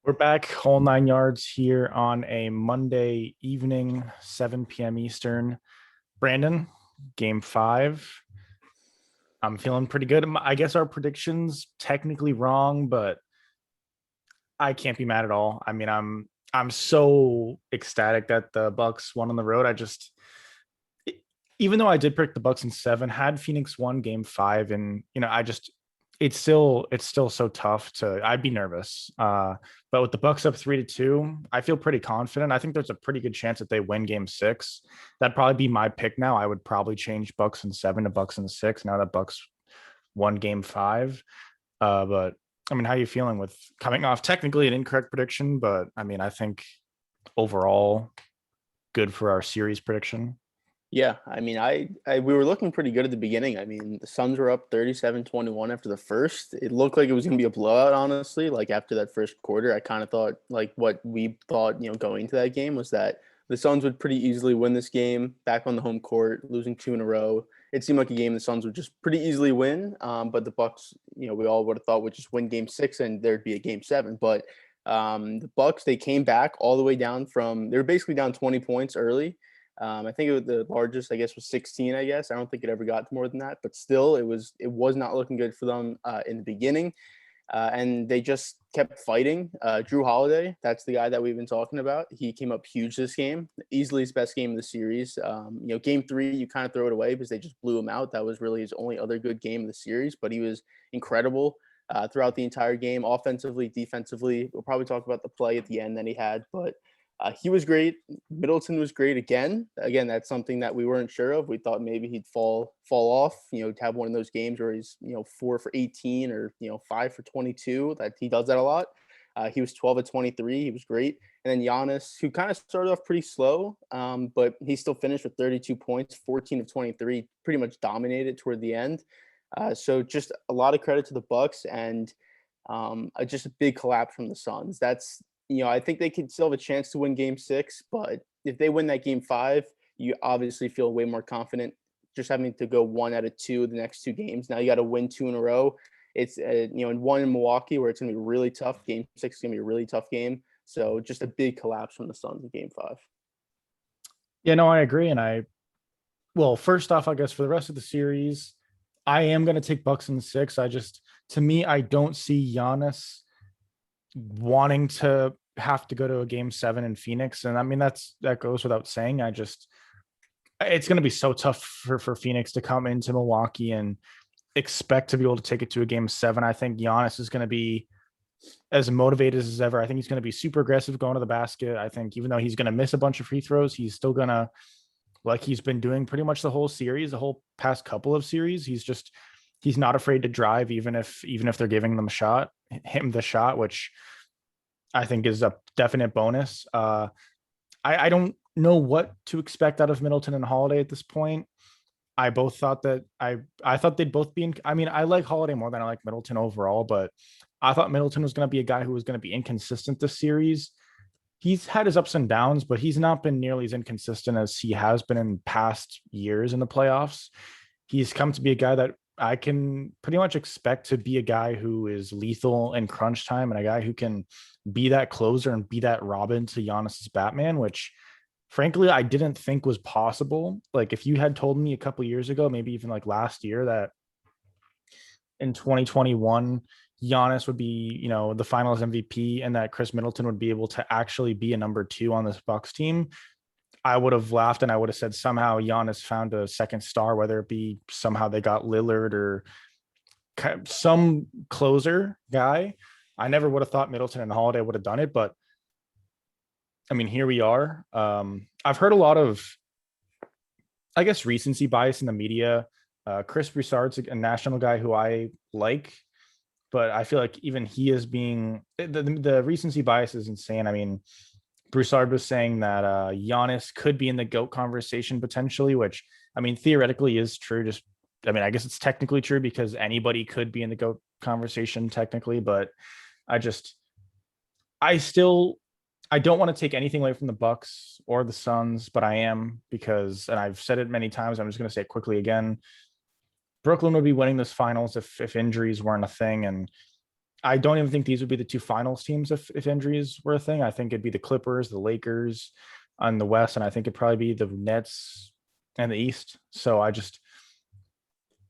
We're back, whole 9 yards here on a Monday evening, 7 p.m. Eastern. Brandon, game five. I'm feeling pretty good. I guess our predictions technically wrong, but I can't be mad at all. I mean, I'm so ecstatic that the Bucks won on the road. Even though I did pick the Bucks in seven, had Phoenix won game five, and it's still so tough to. I'd be nervous. But with the Bucks up 3-2, I feel pretty confident. I think there's a pretty good chance that they win game six. That'd probably be my pick now. I would probably change Bucks in seven to Bucks in six now that Bucks won game five. But I mean, how are you feeling with coming off technically an incorrect prediction? But I mean, I think overall good for our series prediction. Yeah, I mean, we were looking pretty good at the beginning. I mean, the Suns were up 37-21 after the first. It looked like it was going to be a blowout, honestly. Like after that first quarter, I kind of thought like what we thought, going into that game was that the Suns would pretty easily win this game back on the home court, losing two in a row. It seemed like a game the Suns would just pretty easily win. But the Bucks, we all would have thought would just win game six and there'd be a game seven. But the Bucks, they came back all the way down they were basically down 20 points early. I think the largest, I guess, was 16. I guess I don't think it ever got more than that, but still, it was not looking good for them in the beginning, and they just kept fighting. Drew Holiday, that's the guy that we've been talking about. He came up huge this game, easily his best game of the series. Game three, you kind of throw it away because they just blew him out. That was really his only other good game of the series, but he was incredible throughout the entire game, offensively, defensively. We'll probably talk about the play at the end that he had, but. He was great. Middleton was great again. Again, that's something that we weren't sure of. We thought maybe he'd fall off, to have one of those games where he's, 4 for 18 or, 5 for 22. That he does that a lot. He was 12 of 23. He was great. And then Giannis, who kind of started off pretty slow, but he still finished with 32 points, 14 of 23, pretty much dominated toward the end. So just a lot of credit to the Bucks and just a big collapse from the Suns. I think they could still have a chance to win game six, but if they win that game five, you obviously feel way more confident just having to go 1 out of 2 the next two games. Now you got to win two in a row. It's, in one in Milwaukee where it's going to be really tough. Game six is going to be a really tough game. So just a big collapse from the Suns in game five. Yeah, no, I agree. Well, first off, I guess for the rest of the series, I am going to take Bucks in six. To me, I don't see Giannis wanting to have to go to a game seven in Phoenix. And I mean, that goes without saying. It's going to be so tough for Phoenix to come into Milwaukee and expect to be able to take it to a game seven. I think Giannis is going to be as motivated as ever. I think he's going to be super aggressive going to the basket. I think even though he's going to miss a bunch of free throws, he's still going to, like he's been doing pretty much the whole series, the whole past couple of series. He's not afraid to drive, even if they're giving him the shot, which I think is a definite bonus. I don't know what to expect out of Middleton and Holiday at this point. I both thought that I thought they'd both be in. I mean, I like Holiday more than I like Middleton overall, but I thought Middleton was going to be a guy who was going to be inconsistent this series. He's had his ups and downs, but he's not been nearly as inconsistent as he has been in past years in the playoffs. He's come to be a guy that I can pretty much expect to be a guy who is lethal in crunch time and a guy who can be that closer and be that Robin to Giannis's Batman, which frankly, I didn't think was possible. Like if you had told me a couple years ago, maybe even like last year, that in 2021, Giannis would be, the finals MVP and that Chris Middleton would be able to actually be a number two on this Bucks team, I would have laughed and I would have said somehow Giannis found a second star, whether it be somehow they got Lillard or some closer guy. I never would have thought Middleton and Holiday would have done it, but I mean, here we are. I've heard a lot of, I guess, recency bias in the media. Chris Broussard's a national guy who I like, but I feel like even he is being the recency bias is insane. I mean, Broussard was saying that Giannis could be in the GOAT conversation potentially, which I mean theoretically is true. I guess it's technically true because anybody could be in the GOAT conversation technically, but I still I don't want to take anything away from the Bucks or the Suns, but I am because, and I've said it many times, I'm just going to say it quickly again. Brooklyn would be winning this finals if injuries weren't a thing, and I don't even think these would be the two finals teams if injuries were a thing. I think it'd be the Clippers, the Lakers on the West, and I think it'd probably be the Nets and the East. So I just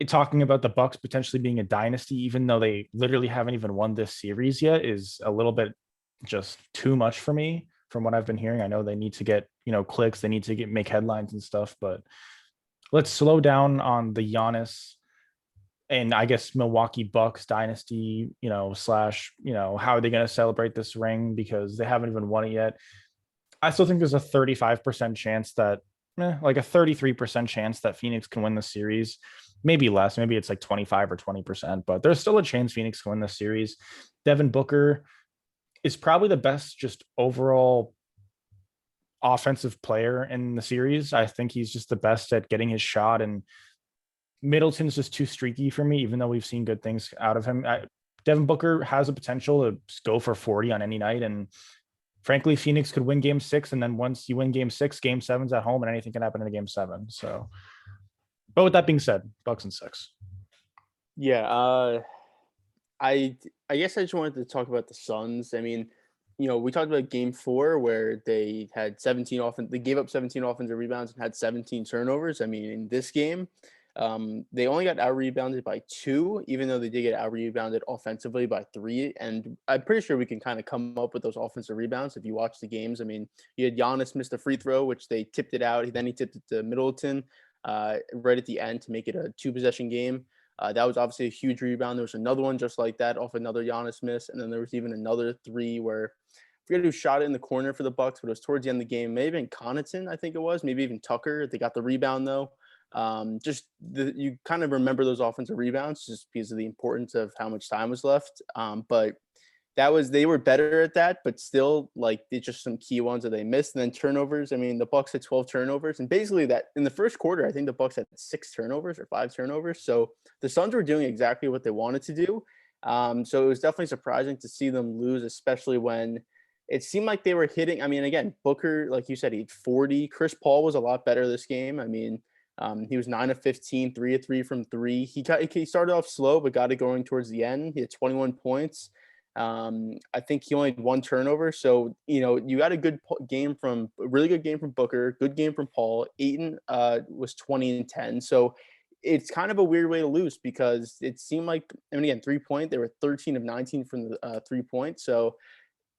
talking about the Bucks potentially being a dynasty, even though they literally haven't even won this series yet, is a little bit just too much for me from what I've been hearing. I know they need to get, clicks, they need to make headlines and stuff, but let's slow down on the Giannis and I guess Milwaukee Bucks dynasty, slash, how are they going to celebrate this ring because they haven't even won it yet. I still think there's a 35% chance that, like a 33% chance that Phoenix can win the series. Maybe less. Maybe it's like 25 or 20%, but there's still a chance Phoenix can win the series. Devin Booker is probably the best just overall offensive player in the series. I think he's just the best at getting his shot, and Middleton's just too streaky for me, even though we've seen good things out of him. Devin Booker has a potential to go for 40 on any night. And frankly, Phoenix could win game 6. And then once you win game 6, game 7's at home and anything can happen in a game 7. So, but with that being said, Bucks and 6. Yeah, I guess I just wanted to talk about the Suns. I mean, we talked about game 4 where they had 17 they gave up 17 offensive rebounds and had 17 turnovers. I mean, in this game, they only got out rebounded by 2, even though they did get out rebounded offensively by 3. And I'm pretty sure we can kind of come up with those offensive rebounds if you watch the games. I mean, you had Giannis miss the free throw, which they tipped it out. Then he tipped it to Middleton right at the end to make it a 2-possession game. That was obviously a huge rebound. There was another one just like that off another Giannis miss, and then there was even another 3 where I forget who shot it in the corner for the Bucks, but it was towards the end of the game. Maybe even Connaughton, I think it was. Maybe even Tucker. They got the rebound though. You kind of remember those offensive rebounds just because of the importance of how much time was left. But they were better at that, but still, like, it's just some key ones that they missed. And then turnovers. I mean, the Bucks had 12 turnovers, and basically that in the first quarter, I think the Bucks had 6 turnovers or 5 turnovers. So the Suns were doing exactly what they wanted to do. So it was definitely surprising to see them lose, especially when it seemed like they were hitting. I mean, again, Booker, like you said, he had 40. Chris Paul was a lot better this game. I mean, he was 9 of 15, 3 of 3 from 3. He started off slow, but got it going towards the end. He had 21 points. I think he only had 1 turnover. So, you got a really good game from Booker, good game from Paul. Ayton was 20 and 10. So it's kind of a weird way to lose because it seemed like, I mean, again, 3-point, they were 13 of 19 from the 3-point. So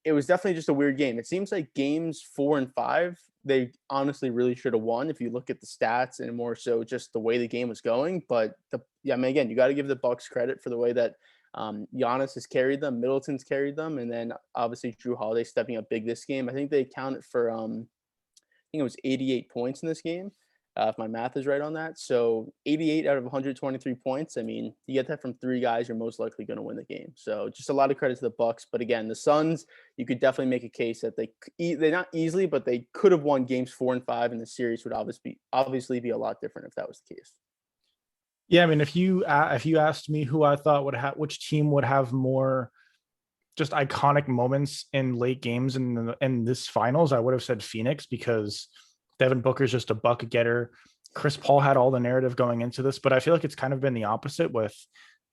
it was definitely just a weird game. It seems like games 4 and 5, they honestly really should have won if you look at the stats and more so just the way the game was going. But I mean, again, you got to give the Bucks credit for the way that Giannis has carried them, Middleton's carried them, and then obviously Drew Holiday stepping up big this game. I think they accounted for I think it was 88 points in this game, if my math is right on that. So 88 out of 123 points. I mean, you get that from 3 guys, you're most likely going to win the game. So just a lot of credit to the Bucks. But again, the Suns, you could definitely make a case that they're not easily, but they could have won games 4 and 5, and the series would obviously be a lot different if that was the case. Yeah, I mean, if you asked me who I thought which team would have more just iconic moments in late games in this finals, I would have said Phoenix because Devin Booker's just a bucket getter. Chris Paul had all the narrative going into this, but I feel like it's kind of been the opposite with,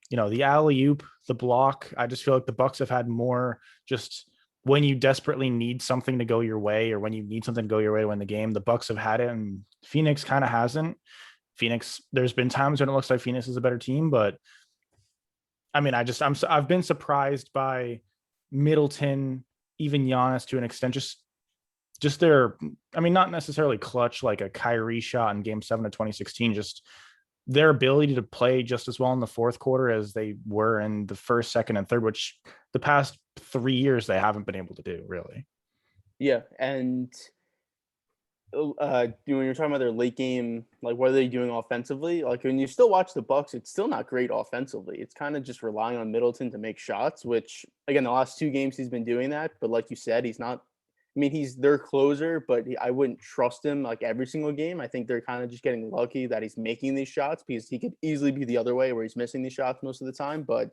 the alley-oop, the block. I just feel like the Bucks have had more just when you desperately need something to go your way or when you need something to go your way to win the game. The Bucks have had it, and Phoenix kind of hasn't. Phoenix, there's been times when it looks like Phoenix is a better team, but I mean, I've been surprised by Middleton, even Giannis to an extent, just their, I mean, not necessarily clutch like a Kyrie shot in game 7 of 2016, just their ability to play just as well in the fourth quarter as they were in the first, second, and third, which the past 3 years they haven't been able to do really. Yeah. And when you're talking about their late game, like what are they doing offensively? Like when you still watch the Bucks, it's still not great offensively. It's kind of just relying on Middleton to make shots, which again, the last 2 games he's been doing that. But like you said, he's not. I mean, he's their closer, but I wouldn't trust him like every single game. I think they're kind of just getting lucky that he's making these shots because he could easily be the other way where he's missing these shots most of the time. But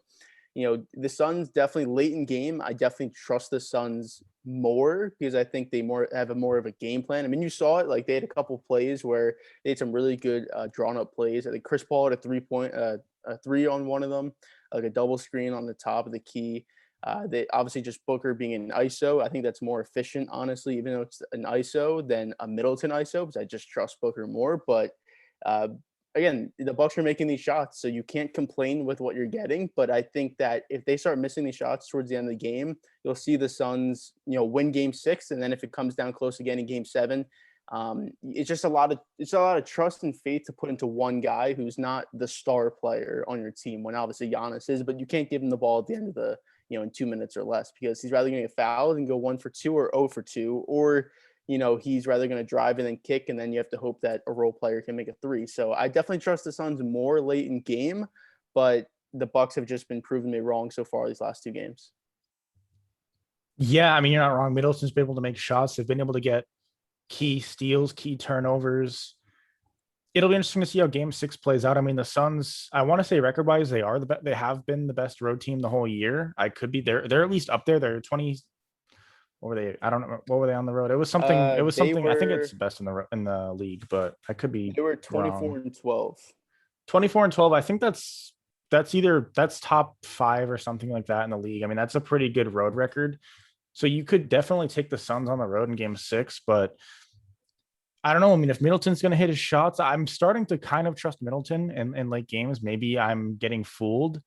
the Suns definitely late in game. I definitely trust the Suns more because I think they have more of a game plan. I mean, you saw it, like they had a couple plays where they had some really good drawn up plays. I think Chris Paul had a 3-point, a 3 on one of them, like a double screen on the top of the key. They obviously just Booker being an ISO. I think that's more efficient, honestly, even though it's an ISO than a Middleton ISO, because I just trust Booker more. But uh, again, the Bucks are making these shots, so you can't complain with what you're getting. But I think that if they start missing these shots towards the end of the game, you'll see the Suns, win Game 6, and then if it comes down close again in Game 7, it's just a lot of trust and faith to put into one guy who's not the star player on your team. When obviously Giannis is, but you can't give him the ball at the end of the in 2 minutes or less, because he's rather going to get fouled and go 1 for 2 or 0 for 2, or he's rather going to drive and then kick, and then you have to hope that a role player can make a three. So I definitely trust the Suns more late in game, but the Bucks have just been proving me wrong so far these last two games. Yeah, I mean, you're not wrong. Middleton's been able to make shots. They've been able to get key steals, key turnovers. It'll be interesting to see how Game 6 plays out. I mean, the Suns, I want to say record wise, they have been the best road team the whole year. I could be there. They're at least up there. They're 20. What were they? I don't know. What were they on the road? It was something. It was They something. I think were it's the best in the league, but I could be they were 24 wrong. and 12. 24-12. I think that's top 5 or something like that in the league. I mean, that's a pretty good road record. So you could definitely take the Suns on the road in Game 6, but I don't know. I mean, if Middleton's going to hit his shots, I'm starting to kind of trust Middleton in late games. Maybe I'm getting fooled,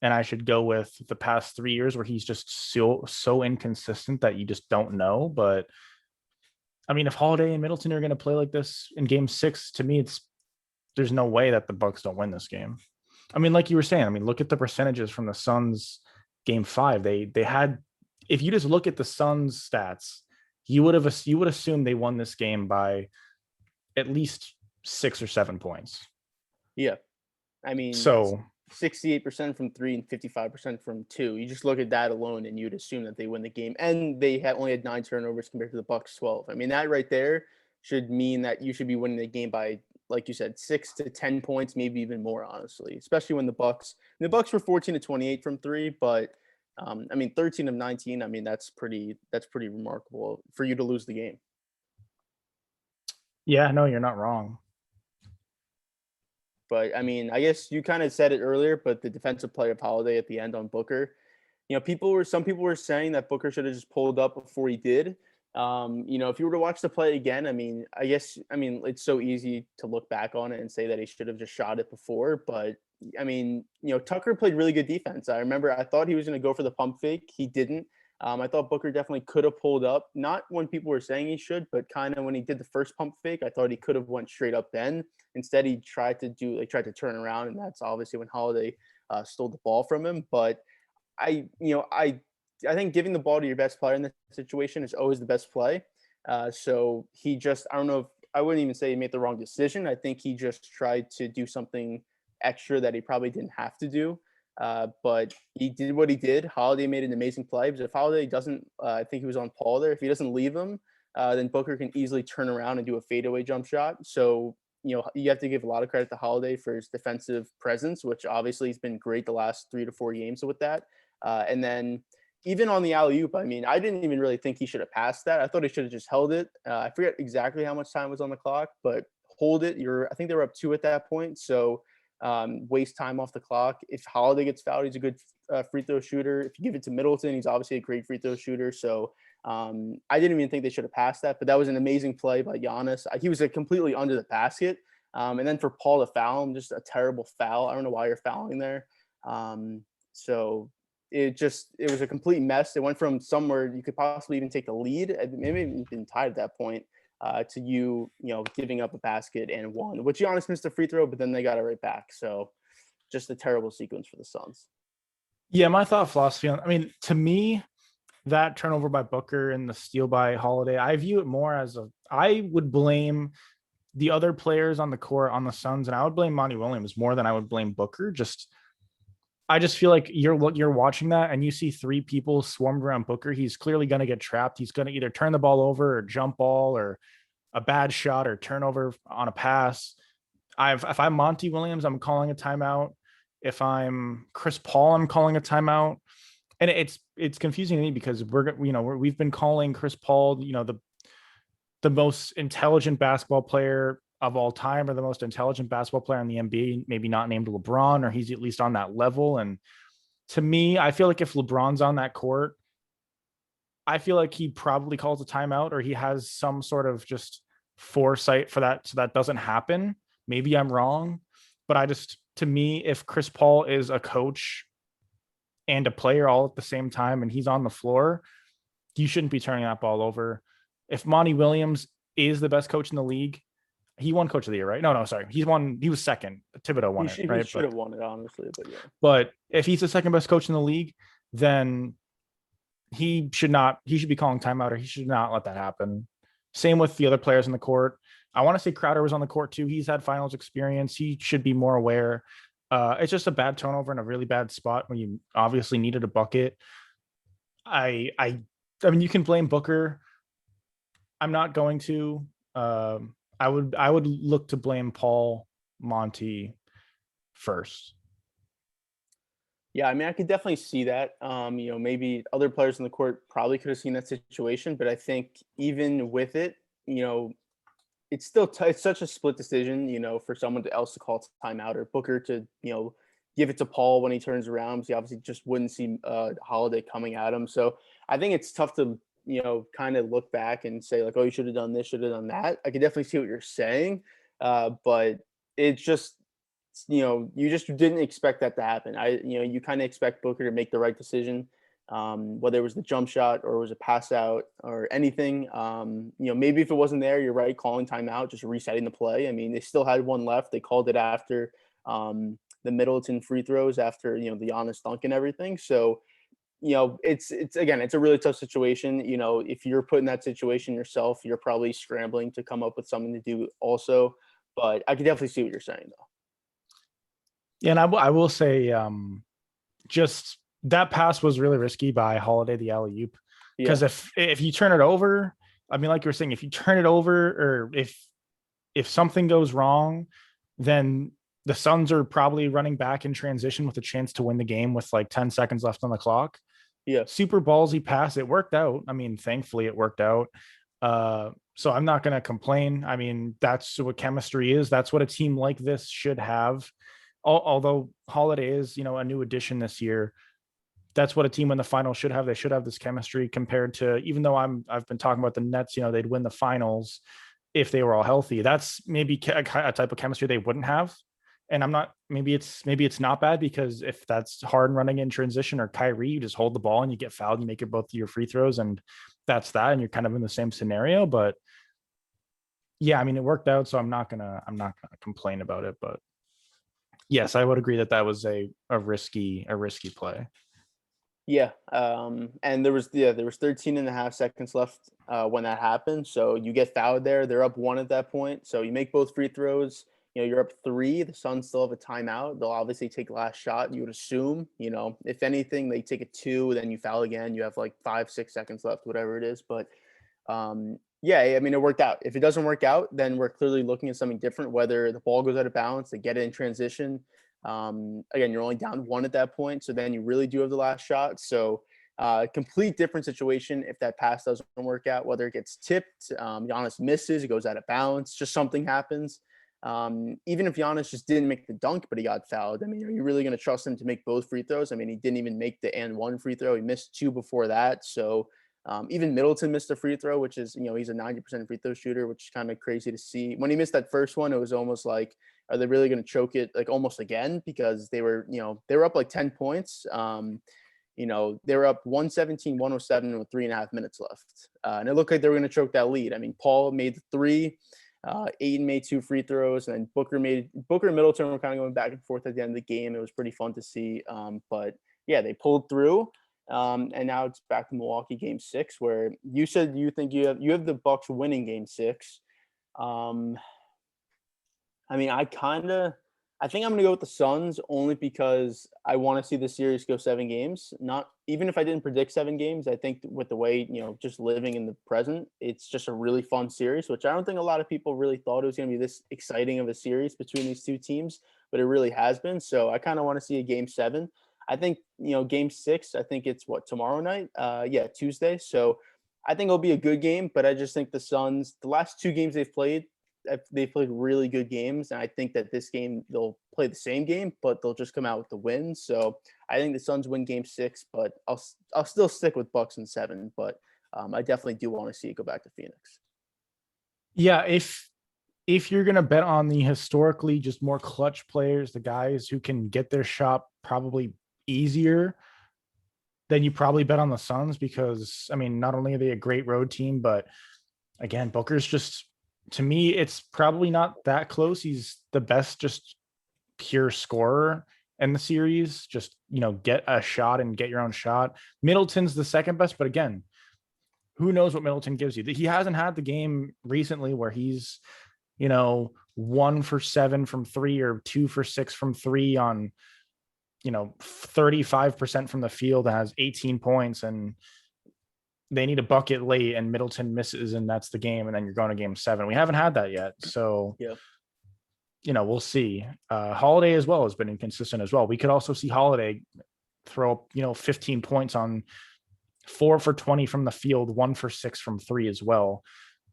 and I should go with the past 3 years where he's just so inconsistent that you just don't know. But I mean, if Holiday and Middleton are going to play like this in Game 6, to me, there's no way that the Bucks don't win this game. I mean, like you were saying, I mean, look at the percentages from the Suns Game 5. They had, if you just look at the Suns stats, you would assume they won this game by at least 6 or 7 points. Yeah. I mean, So 68% from 3 and 55% from 2. You just look at that alone and you'd assume that they win the game. And they only had 9 turnovers compared to the Bucks 12. I mean, that right there should mean that you should be winning the game by, like you said, 6 to 10 points, maybe even more, honestly. Especially when the Bucks were 14 to 28 from 3, but I mean, 13 of 19. I mean, that's pretty remarkable for you to lose the game. yeah, no, you're not wrong. But I mean, I guess you kind of said it earlier, but the defensive play of Holiday at the end on Booker, some people were saying that Booker should have just pulled up before he did. If you were to watch the play again, I mean, it's so easy to look back on it and say that he should have just shot it before. But I mean, Tucker played really good defense. I remember I thought he was going to go for the pump fake. He didn't. I thought Booker definitely could have pulled up, not when people were saying he should, but kind of when he did the first pump fake. I thought he could have went straight up then. Instead, he tried to turn around, and that's obviously when Holiday stole the ball from him. But I think giving the ball to your best player in this situation is always the best play. So he just, I don't know if I wouldn't even say he made the wrong decision. I think he just tried to do something extra that he probably didn't have to do. But he did what he did. Holiday made an amazing play, because if Holiday doesn't, I think he was on Paul there. If he doesn't leave him, then Booker can easily turn around and do a fadeaway jump shot. So, you have to give a lot of credit to Holiday for his defensive presence, which obviously has been great the last 3 to 4 games with that. And then even on the alley-oop, I mean, I didn't even really think he should have passed that. I thought he should have just held it. I forget exactly how much time was on the clock, but hold it. I think they were up 2 at that point. So waste time off the clock. If Holiday gets fouled, he's a good free throw shooter. If you give it to Middleton, he's obviously a great free throw shooter. So I didn't even think they should have passed that, but that was an amazing play by Giannis. He was completely under the basket. And then for Paul to foul him, just a terrible foul. I don't know why you're fouling there. So it was a complete mess. It went from somewhere you could possibly even take the lead, maybe even been tied at that point, to giving up a basket and one, which Giannis missed a free throw, but then they got it right back. So just a terrible sequence for the Suns. Yeah, my thought philosophy I mean, to me, that turnover by Booker and the steal by Holiday, I view it more as I would blame the other players on the court on the Suns, and I would blame Monty Williams more than I would blame Booker. I just feel like you're watching that and you see 3 people swarmed around Booker. He's clearly going to get trapped. He's going to either turn the ball over or jump ball or a bad shot or turnover on a pass. If I'm Monty Williams, I'm calling a timeout. If I'm Chris Paul, I'm calling a timeout. And it's confusing to me because we've been calling Chris Paul, the most intelligent basketball player of all time, or the most intelligent basketball player in the NBA, maybe not named LeBron, or he's at least on that level. And To me, I feel like if LeBron's on that court, I feel like he probably calls a timeout or he has some sort of just foresight for that so that doesn't happen. Maybe I'm wrong, but to me, if Chris Paul is a coach and a player all at the same time and he's on the floor, you shouldn't be turning that ball over. If Monty Williams is the best coach in the league, he won coach of the year, right? No, sorry. He was second. Thibodeau won it, He right? should have won it, honestly, but yeah. But if he's the second best coach in the league, then he should be calling timeout or he should not let that happen. Same with the other players in the court. I want to say Crowder was on the court too. He's had finals experience. He should be more aware. It's just a bad turnover in a really bad spot when you obviously needed a bucket. I I I mean, you can blame Booker. I'm not going to. I would look to blame Paul, Monty first. Yeah, I mean, I could definitely see that. Maybe other players in the court probably could have seen that situation, but I think even with it, you know, it's still it's such a split decision, for someone else to call timeout or Booker to, give it to Paul when he turns around because he obviously just wouldn't see Holiday coming at him. So I think it's tough to, kind of look back and say like, oh, you should have done this, should have done that. I could definitely see what you're saying, but it's just you just didn't expect that to happen. You kind of expect Booker to make the right decision, whether it was the jump shot or it was a pass out or anything. Maybe if it wasn't there, you're right, calling timeout, just resetting the play. I mean, they still had one left. They called it after the Middleton free throws, after the Giannis dunk and everything. So it's again, it's a really tough situation. If you're put in that situation yourself, you're probably scrambling to come up with something to do also. But I can definitely see what you're saying, though. Yeah, and I will say, just that pass was really risky by Holiday, the alley oop, Yeah. because if you turn it over, I mean, like you were saying, if you turn it over or if something goes wrong, then the Suns are probably running back in transition with a chance to win the game with like 10 seconds left on the clock. Yeah. Super ballsy pass. It worked out. I mean, thankfully it worked out. So I'm not going to complain. I mean, that's what chemistry is. That's what a team like this should have. Although Holiday is, a new addition this year, that's what a team in the final should have. They should have this chemistry compared to, even though I've been talking about the Nets, they'd win the finals if they were all healthy. That's maybe a type of chemistry they wouldn't have. And I'm not, maybe it's not bad because if that's Harden running in transition or Kyrie, you just hold the ball and you get fouled, you make it both of your free throws, and that's that. And you're kind of in the same scenario. But yeah, I mean, it worked out. So I'm not gonna complain about it. But yes, I would agree that that was a risky play. Yeah, and there was 13 and a half seconds left when that happened. So you get fouled there. They're up one at that point. So you make both free throws. You're up three. The Suns still have a timeout. They'll obviously take last shot. You would assume, if anything, they take a two, then you foul again. You have like 5, 6 seconds left, whatever it is. But yeah, I mean, it worked out. If it doesn't work out, then we're clearly looking at something different. Whether the ball goes out of bounds, they get it in transition. Again, you're only down one at that point, so then you really do have the last shot. So, complete different situation if that pass doesn't work out. Whether it gets tipped, Giannis misses, it goes out of bounds, just something happens. Even if Giannis just didn't make the dunk, but he got fouled, I mean, are you really going to trust him to make both free throws? I mean, he didn't even make the and one free throw. He missed two before that. So, even Middleton missed a free throw, which is, he's a 90% free throw shooter, which is kind of crazy to see. When he missed that first one, it was almost like, are they really going to choke it like almost again? Because they were up like 10 points. They were up 117-107 with 3.5 minutes left. And it looked like they were going to choke that lead. I mean, Paul made the three, Aiden made two free throws, and then Booker and Middleton were kind of going back and forth at the end of the game. It was pretty fun to see. But yeah, they pulled through. And now it's back to Milwaukee game 6, where you said you think you have the Bucks winning game 6. I mean, I think I'm going to go with the Suns only because I want to see the series go 7 games. Not even if I didn't predict 7 games, I think with the way, just living in the present, it's just a really fun series, which I don't think a lot of people really thought it was going to be this exciting of a series between these two teams, but it really has been. So I kind of want to see a game 7. I think, game 6, I think it's tomorrow night? Yeah, Tuesday. So I think it'll be a good game, but I just think the Suns, the last 2 games they've played really good games, and I think that this game they'll play the same game, but they'll just come out with the win. So I think the Suns win Game 6, but I'll still stick with Bucks in 7. But I definitely do want to see it go back to Phoenix. Yeah, if you're gonna bet on the historically just more clutch players, the guys who can get their shot probably easier, then you probably bet on the Suns because I mean, not only are they a great road team, but again, Booker's just to me, it's probably not that close. He's the best just pure scorer in the series. Just, get a shot and get your own shot. Middleton's the second best, but again, who knows what Middleton gives you? He hasn't had the game recently where he's, 1 for 7 from three or 2 for 6 from three on, 35% from the field, has 18 points, and they need a bucket late and Middleton misses and that's the game. And then you're going to game 7. We haven't had that yet. So, Yeah. We'll see. Holiday as well has been inconsistent as well. We could also see Holiday throw up, 15 points on 4 for 20 from the field, 1 for 6 from three as well.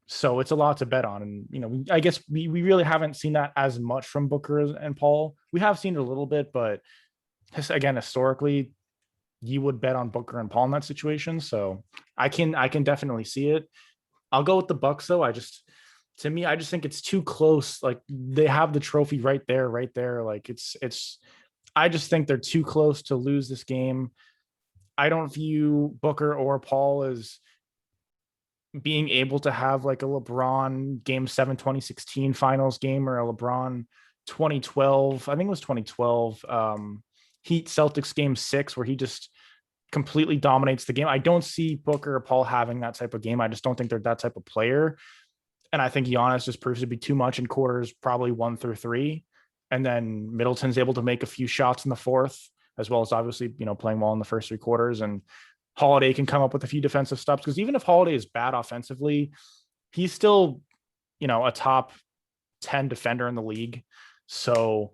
So it's a lot to bet on. And, I guess we really haven't seen that as much from Booker and Paul. We have seen it a little bit, but again, historically, you would bet on Booker and Paul in that situation. So I can definitely see it. I'll go with the Bucks though. I just think it's too close. Like they have the trophy right there. Like I just think they're too close to lose this game. I don't view Booker or Paul as being able to have like a LeBron game 7 2016 finals game or a LeBron 2012. I think it was 2012 Heat Celtics game 6 where he just completely dominates the game. I don't see Booker or Paul having that type of game. I just don't think they're that type of player. And I think Giannis just proves to be too much in quarters, probably 1 through 3. And then Middleton's able to make a few shots in the fourth, as well as obviously, playing well in the first 3 quarters. And Holiday can come up with a few defensive stops because even if Holiday is bad offensively, he's still, a top 10 defender in the league. So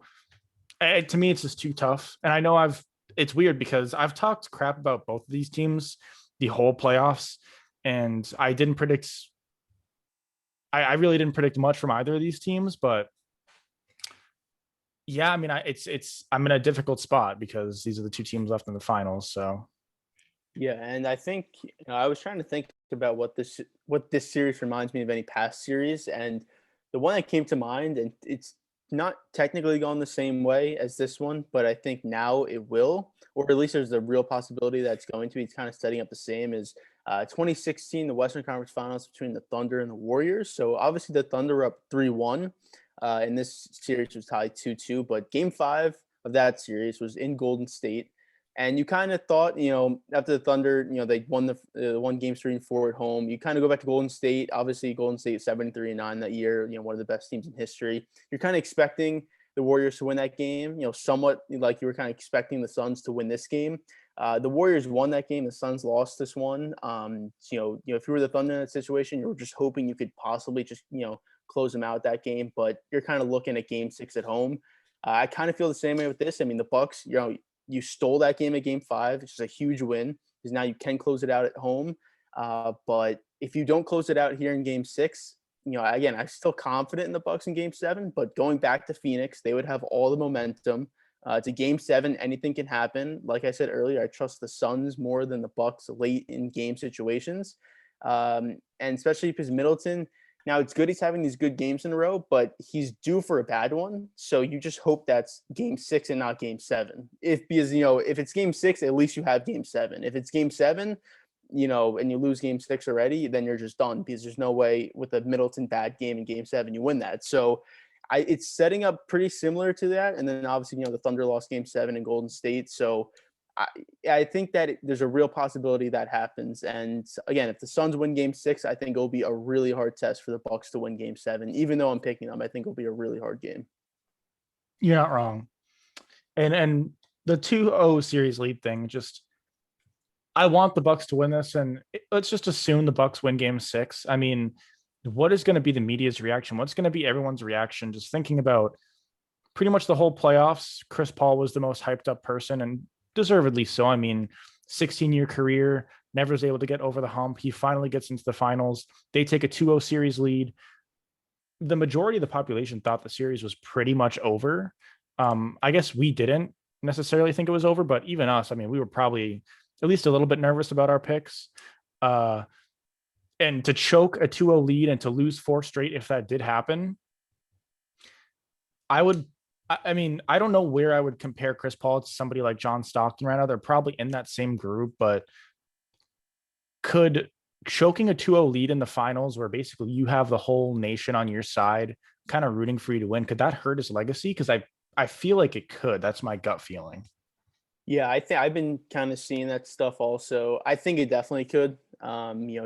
to me, it's just too tough. And I know it's weird because I've talked crap about both of these teams the whole playoffs, and I really didn't predict much from either of these teams, but yeah, I mean, I'm in a difficult spot because these are the 2 teams left in the finals. So Yeah, and I think I was trying to think about what this series reminds me of any past series, and the one that came to mind, and it's not technically going the same way as this one, but I think now it will, or at least there's a real possibility that it's going to be. It's kind of setting up the same as 2016, the Western Conference Finals between the Thunder and the Warriors. So obviously the Thunder were up 3-1, and this series was tied 2-2. But Game 5 of that series was in Golden State. And you kind of thought, after the Thunder, they won the one Games 3 and 4 at home. You kind of go back to Golden State. Obviously, Golden State 73-9 that year. One of the best teams in history. You're kind of expecting the Warriors to win that game. Somewhat like you were kind of expecting the Suns to win this game. The Warriors won that game. The Suns lost this one. If you were the Thunder in that situation, you were just hoping you could possibly just close them out that game. But you're kind of looking at Game 6 at home. I kind of feel the same way with this. I mean, the Bucks, you stole that game at Game 5, which is a huge win because now you can close it out at home. But if you don't close it out here in Game 6, again, I'm still confident in the Bucks in Game 7. But going back to Phoenix, they would have all the momentum. It's a Game 7. Anything can happen. Like I said earlier, I trust the Suns more than the Bucks late in game situations, and especially because Middleton. Now, it's good he's having these good games in a row, but he's due for a bad one. So you just hope that's Game 6 and not Game 7. Because if it's Game 6, at least you have Game 7. If it's Game 7, and you lose Game 6 already, then you're just done because there's no way with a Middleton bad game in Game 7 you win that. So it's setting up pretty similar to that. And then obviously, the Thunder lost Game 7 in Golden State. So I think that there's a real possibility that happens. And again, if the Suns win Game 6, I think it'll be a really hard test for the Bucks to win Game 7. Even though I'm picking them, I think it'll be a really hard game. you're not wrong. And the 2-0 series lead thing, just I want the Bucks to win this, and let's just assume the Bucks win Game 6. I mean, what is going to be the media's reaction? What's going to be everyone's reaction? Just thinking about pretty much the whole playoffs. Chris Paul was the most hyped up person, and deservedly so. I mean, 16-year career, never was able to get over the hump. He finally gets into the finals. They take a 2-0 series lead. The majority of the population thought the series was pretty much over. I guess we didn't. necessarily think it was over, but even us, I mean, we were probably at least a little bit nervous about our picks. Uh, and to choke a 2-0 lead and to lose four straight, if that did happen, I would. I mean, I don't know where I would compare Chris Paul to somebody like John Stockton right now. They're probably in that same group, but could choking a 2-0 lead in the finals where basically you have the whole nation on your side kind of rooting for you to win, could that hurt his legacy? Because I feel like it could. That's my gut feeling. Yeah, I think I've been kind of seeing that stuff also. I think it definitely could.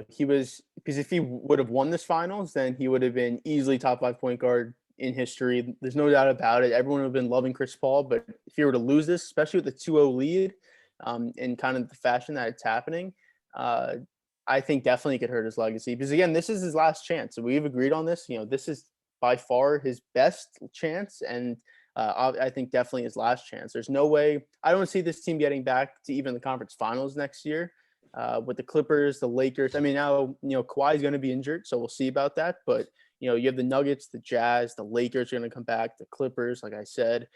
He was because if he would have won this finals, then he would have been easily top 5 point guard in history. There's no doubt about it. Everyone would have been loving Chris Paul, but if he were to lose this, especially with the 2-0 lead, in kind of the fashion that it's happening, uh, I think definitely could hurt his legacy. Because again, this is his last chance. So we've agreed on this. This is by far his best chance, and I think definitely his last chance. There's no way I don't see this team getting back to even the conference finals next year with the Clippers, the Lakers. I mean, now Kawhi is going to be injured, so we'll see about that. But you have the Nuggets, the Jazz, the Lakers are going to come back, the Clippers, like I said,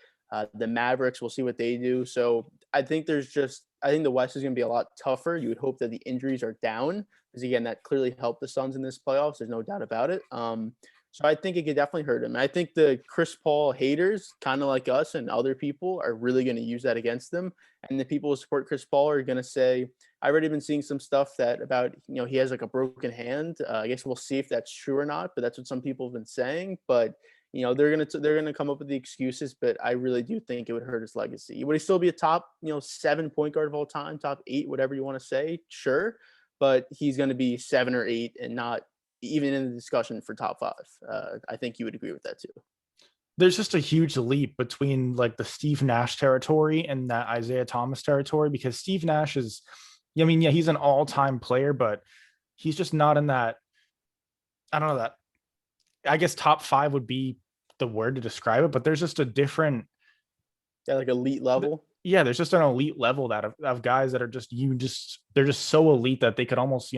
the Mavericks. We'll see what they do. So I think I think the West is going to be a lot tougher. You would hope that the injuries are down because again, that clearly helped the Suns in this playoffs. There's no doubt about it. So I think it could definitely hurt him. I think the Chris Paul haters, kind of like us and other people, are really going to use that against them. And the people who support Chris Paul are going to say, I've already been seeing some stuff that about, he has like a broken hand. I guess we'll see if that's true or not, but that's what some people have been saying. But, they're gonna come up with the excuses, but I really do think it would hurt his legacy. Would he still be a top, 7 point guard of all time, top 8, whatever you want to say? Sure. But he's going to be 7 or 8 and not even in the discussion for top 5. I think you would agree with that too. There's just a huge leap between like the Steve Nash territory and that Isaiah Thomas territory because Steve Nash is, I mean, yeah, he's an all-time player, but he's just not in that. I don't know that. I guess top 5 would be the word to describe it, but there's just a different. Yeah, like elite level. Yeah, there's just an elite level that of guys that are they're just so elite that they could almost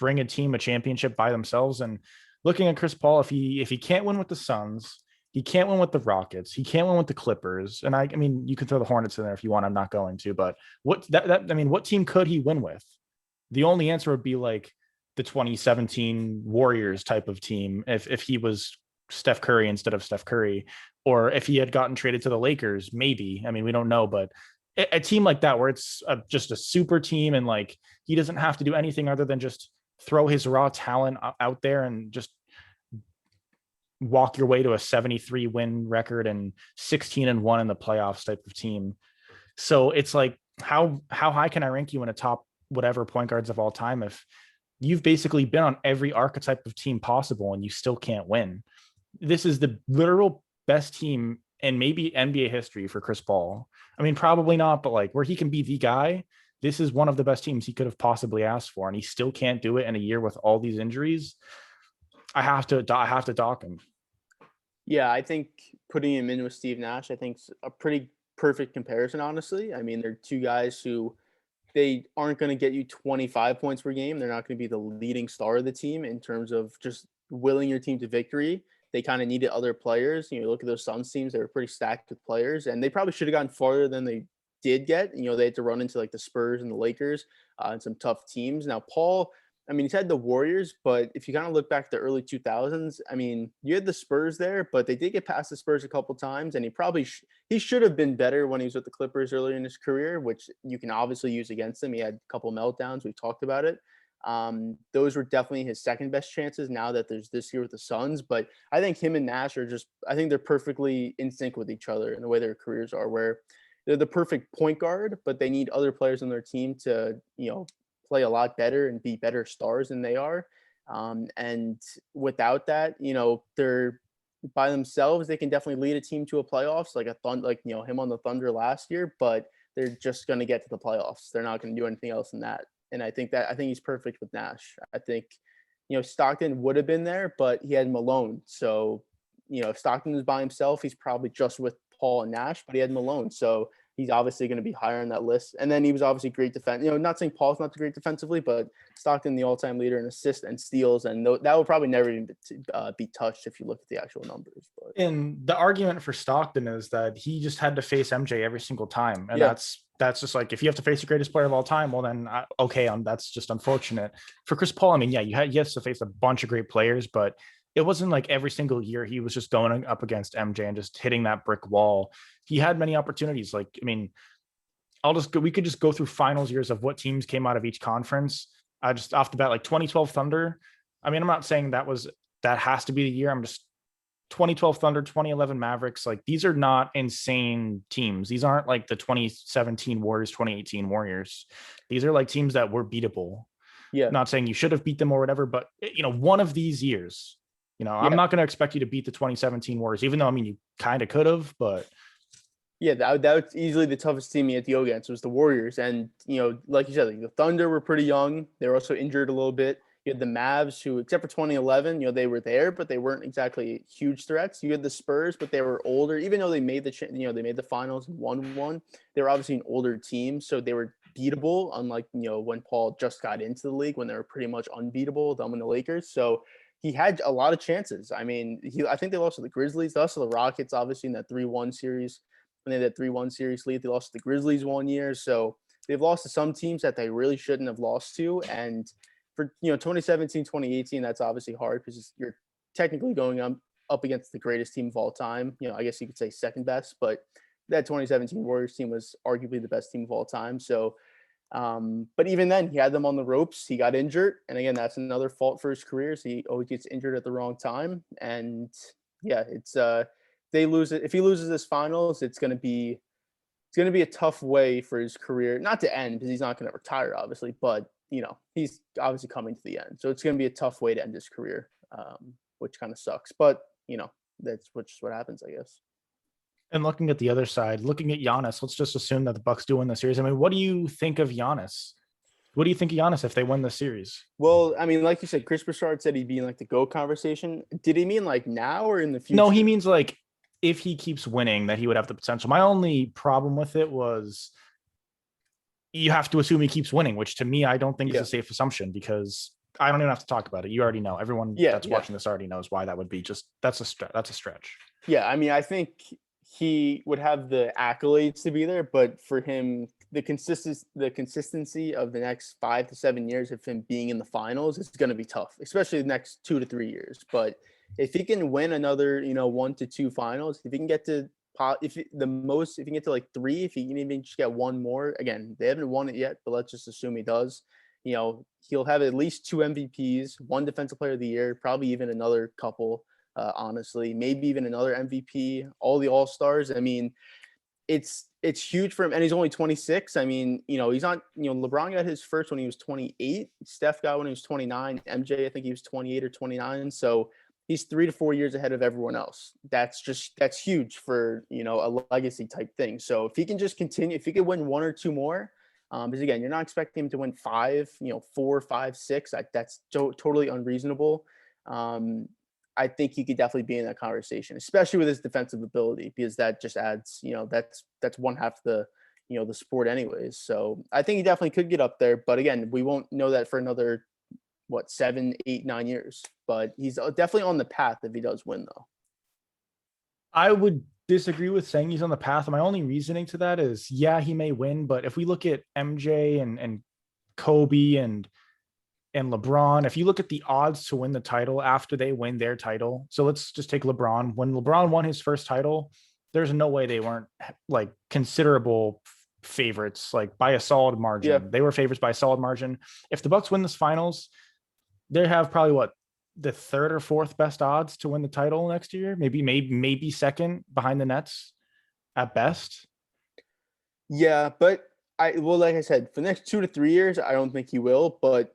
bring a team a championship by themselves. And looking at Chris Paul, if he can't win with the Suns, he can't win with the Rockets, he can't win with the Clippers. And I mean, you can throw the Hornets in there if you want. I'm not going to, but what team could he win with? The only answer would be like the 2017 Warriors type of team if he was Steph Curry instead of Steph Curry, or if he had gotten traded to the Lakers, maybe. I mean, we don't know, but a team like that where it's just a super team and like he doesn't have to do anything other than just throw his raw talent out there and just walk your way to a 73 win record and 16-1 in the playoffs type of team. So it's like, how high can I rank you in a top whatever point guards of all time if you've basically been on every archetype of team possible and you still can't win? This is the literal best team in maybe NBA history for Chris Paul. I mean, probably not, but like where he can be the guy, this is one of the best teams he could have possibly asked for, and he still can't do it in a year with all these injuries. I have to dock him. Yeah, I think putting him in with Steve Nash, I think is a pretty perfect comparison, honestly. I mean, they're two guys who they aren't going to get you 25 points per game. They're not going to be the leading star of the team in terms of just willing your team to victory. They kind of needed other players. Look at those Suns teams; they were pretty stacked with players, and they probably should have gotten farther than they did get. They had to run into like the Spurs and the Lakers and some tough teams. Now, Paul, I mean, he's had the Warriors, but if you kind of look back to the early 2000s, I mean, you had the Spurs there, but they did get past the Spurs a couple times, and he probably he should have been better when he was with the Clippers earlier in his career, which you can obviously use against him. He had a couple meltdowns. We talked about it. Those were definitely his second best chances now that there's this year with the Suns. But I think him and Nash are I think they're perfectly in sync with each other in the way their careers are, where they're the perfect point guard, but they need other players on their team to, play a lot better and be better stars than they are. And without that, they're by themselves. They can definitely lead a team to a playoffs, like him on the Thunder last year. But they're just going to get to the playoffs. They're not going to do anything else than that. And I think he's perfect with Nash. I think, Stockton would have been there, but he had Malone. So, if Stockton was by himself, he's probably just with Paul and Nash, but he had Malone. So he's obviously going to be higher on that list. And then he was obviously great defense. Not saying Paul's not great defensively, but Stockton, the all-time leader in assists and steals, and that would probably never even be touched if you look at the actual numbers. But And the argument for Stockton is that he just had to face MJ every single time, and yeah, that's just like, if you have to face the greatest player of all time, well then okay, that's just unfortunate. For Chris Paul, I mean, yeah, he has to face a bunch of great players, but it wasn't like every single year he was just going up against MJ and just hitting that brick wall. He had many opportunities. Like, I mean, we could just go through finals years of what teams came out of each conference. I just off the bat, like 2012 Thunder. I mean, I'm not saying that has to be the year. I'm just 2012 Thunder, 2011 Mavericks. Like, these are not insane teams. These aren't like the 2017 Warriors, 2018 Warriors. These are like teams that were beatable. yeah, Not saying you should have beat them or whatever, but one of these years, I'm yeah. not going to expect you to beat the 2017 Warriors, even though, I mean, you kind of could have, but Yeah, that was easily the toughest team he had to go against was the Warriors. And, like you said, like the Thunder were pretty young. They were also injured a little bit. You had the Mavs who, except for 2011, they were there, but they weren't exactly huge threats. You had the Spurs, but they were older. Even though they made they made the finals and won one, they were obviously an older team. So they were beatable, unlike, when Paul just got into the league, when they were pretty much unbeatable, them and the Lakers. So he had a lot of chances. I mean, I think they lost to the Grizzlies, they lost to the Rockets, obviously, in that 3-1 series. When they had that 3-1 series lead, they lost to the Grizzlies one year. So they've lost to some teams that they really shouldn't have lost to. And for 2017, 2018, that's obviously hard because you're technically going up against the greatest team of all time. I guess you could say second best, but that 2017 Warriors team was arguably the best team of all time. So, but even then, he had them on the ropes. He got injured, and again, that's another fault for his career. So he always gets injured at the wrong time, and yeah, it's they lose it. If he loses this finals, it's going to be a tough way for his career, not to end because he's not going to retire, obviously, but he's obviously coming to the end. So it's going to be a tough way to end his career, which kind of sucks. But that's what happens, I guess. and looking at the other side, looking at Giannis, let's just assume that the Bucks do win the series. I mean, what do you think of Giannis? What do you think of Giannis if they win the series? Well, I mean, like you said, Chris Broussard said he'd be in like the GOAT conversation. Did he mean like now or in the future? No, he means like if he keeps winning, that he would have the potential. My only problem with it was you have to assume he keeps winning, which to me, I don't think is a safe assumption because I don't even have to talk about it. You already know. Everyone that's watching this already knows why that would be. Just that's a stretch. Yeah, I mean, I think he would have the accolades to be there, but for him, the consistency of the next 5 to 7 years of him being in the finals is going to be tough, especially the next 2 to 3 years. But if he can win another, 1 to 2 finals, if he can get to if he can get to like 3, if he can even just get one more, again, they haven't won it yet, but let's just assume he does. He'll have at least 2 MVPs, 1 Defensive Player of the Year, probably even another couple. Honestly, maybe even another MVP, all the All-Stars. I mean, it's huge for him, and he's only 26. I mean, he's not. LeBron got his first when he was 28. Steph got when he was 29. MJ, I think he was 28 or 29. So he's 3 to 4 years ahead of everyone else. That's huge for a legacy type thing. So if he can just continue, if he could win 1 or 2 more, because again, you're not expecting him to win 5, 4, 5, 6. That's totally unreasonable. I think he could definitely be in that conversation, especially with his defensive ability, because that just adds, that's one half of the sport anyways. So I think he definitely could get up there, but again, we won't know that for another, 7, 8, 9 years, but he's definitely on the path if he does win though. I would disagree with saying he's on the path. My only reasoning to that is, yeah, he may win, but if we look at MJ and Kobe and LeBron, if you look at the odds to win the title after they win their title, so let's just take LeBron. When LeBron won his first title, there's no way they weren't like considerable favorites, like by a solid margin. Yeah. They were favorites by a solid margin. If the Bucks win this finals, they have probably the 3rd or 4th best odds to win the title next year. Maybe second behind the Nets at best. Yeah, but like I said, for the next 2 to 3 years, I don't think he will, but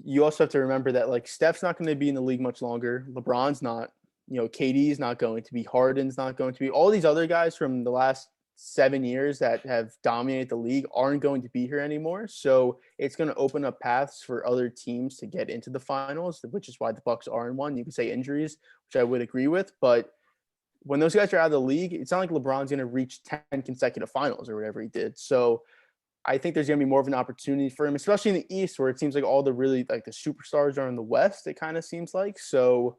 you also have to remember that like Steph's not going to be in the league much longer. LeBron's not, KD's not going to be, Harden's not going to be. All these other guys from the last 7 years that have dominated the league aren't going to be here anymore. So it's going to open up paths for other teams to get into the finals, which is why the Bucks are in one. You can say injuries, which I would agree with, but when those guys are out of the league, it's not like LeBron's going to reach 10 consecutive finals or whatever he did. So I think there's going to be more of an opportunity for him, especially in the East, where it seems like all the really like the superstars are in the West. It kind of seems like. So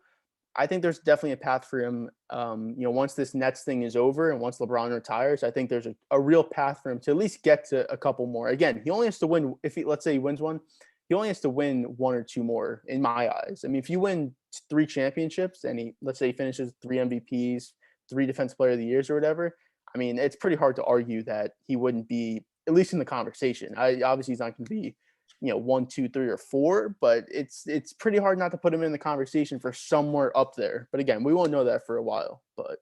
I think there's definitely a path for him. Once this Nets thing is over and once LeBron retires, I think there's a real path for him to at least get to a couple more. Again, he only has to win if he, let's say he wins one, he only has to win one or two more in my eyes. I mean, if you win three championships and let's say he finishes three MVPs, three Defensive Player of the Years or whatever, I mean, it's pretty hard to argue that he wouldn't be at least in the conversation. Obviously he's not going to be, 1, 2, 3, or 4, but it's pretty hard not to put him in the conversation for somewhere up there. But again, we won't know that for a while. But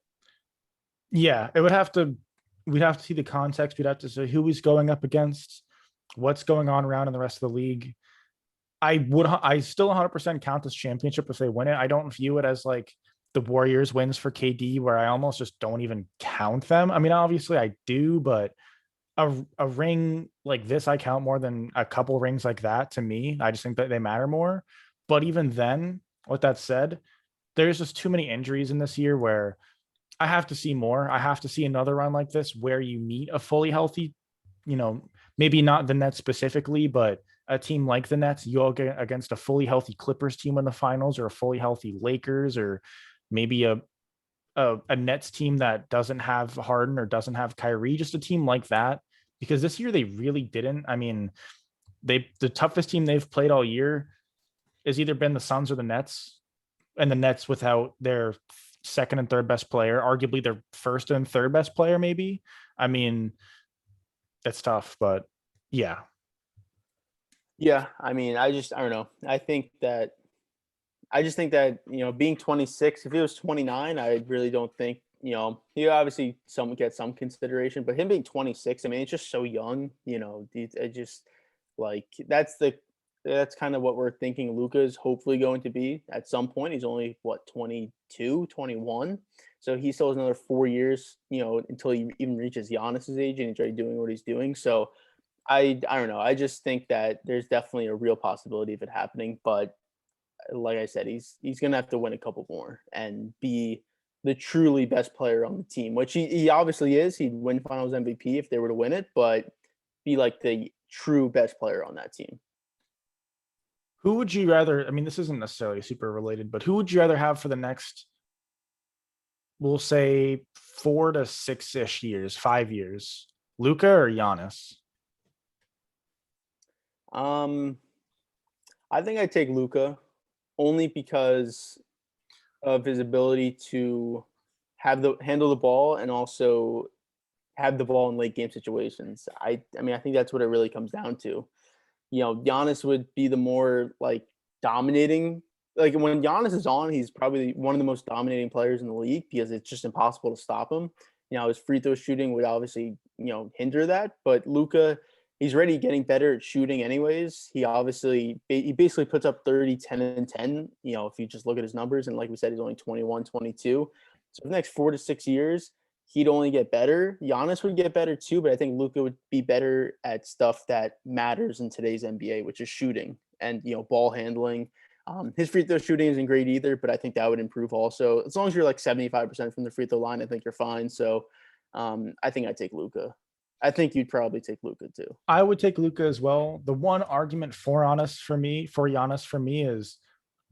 Yeah, we'd have to see the context. We'd have to say who he's going up against, what's going on around in the rest of the league. I still 100% count this championship if they win it. I don't view it as like the Warriors wins for KD, where I almost just don't even count them. I mean, obviously I do, but a ring like this I count more than a couple rings like that. To me, I just think that they matter more. But even then, with that said, there's just too many injuries in this year where I have to see more. I have to see another run like this where you meet a fully healthy, maybe not the Nets specifically, but a team like the Nets. You'll get against a fully healthy Clippers team in the finals, or a fully healthy Lakers, or maybe a Nets team that doesn't have Harden or doesn't have Kyrie, just a team like that. Because this year they really didn't. I mean, the toughest team they've played all year has either been the Suns or the Nets, and the Nets without their second and third best player, arguably their first and third best player, maybe. I mean, that's tough, but yeah. yeah, I mean, I don't know. I just think that, being 26, if he was 29, I really don't think, he obviously get some consideration, but him being 26, I mean, it's just so young, it just like that's kind of what we're thinking Luka is hopefully going to be at some point. He's only what, 22, 21. So he still has another 4 years, until he even reaches Giannis's age and he's already doing what he's doing. So I don't know. I just think that there's definitely a real possibility of it happening, but like I said, he's gonna have to win a couple more and be the truly best player on the team, which he obviously is. He'd win Finals MVP if they were to win it, but be like the true best player on that team. Who would you rather? I mean, this isn't necessarily super related, but who would you rather have for the next, we'll say 4 to 6 ish years, 5 years, Luca or Giannis? Um, I think I'd take Luca only because of his ability to handle the ball and also have the ball in late game situations. I mean, I think that's what it really comes down to. Giannis would be the more like dominating. Like when Giannis is on, he's probably one of the most dominating players in the league because it's just impossible to stop him. His free throw shooting would obviously, hinder that. But Luca, he's already getting better at shooting anyways. He basically puts up 30, 10, and 10, if you just look at his numbers. And like we said, he's only 21, 22. So for the next 4 to 6 years, he'd only get better. Giannis would get better too, but I think Luka would be better at stuff that matters in today's NBA, which is shooting and ball handling. His free throw shooting isn't great either, but I think that would improve also. As long as you're like 75% from the free throw line, I think you're fine. So I think I'd take Luka. I think you'd probably take Luka too. I would take Luca as well. The one argument for Giannis for me is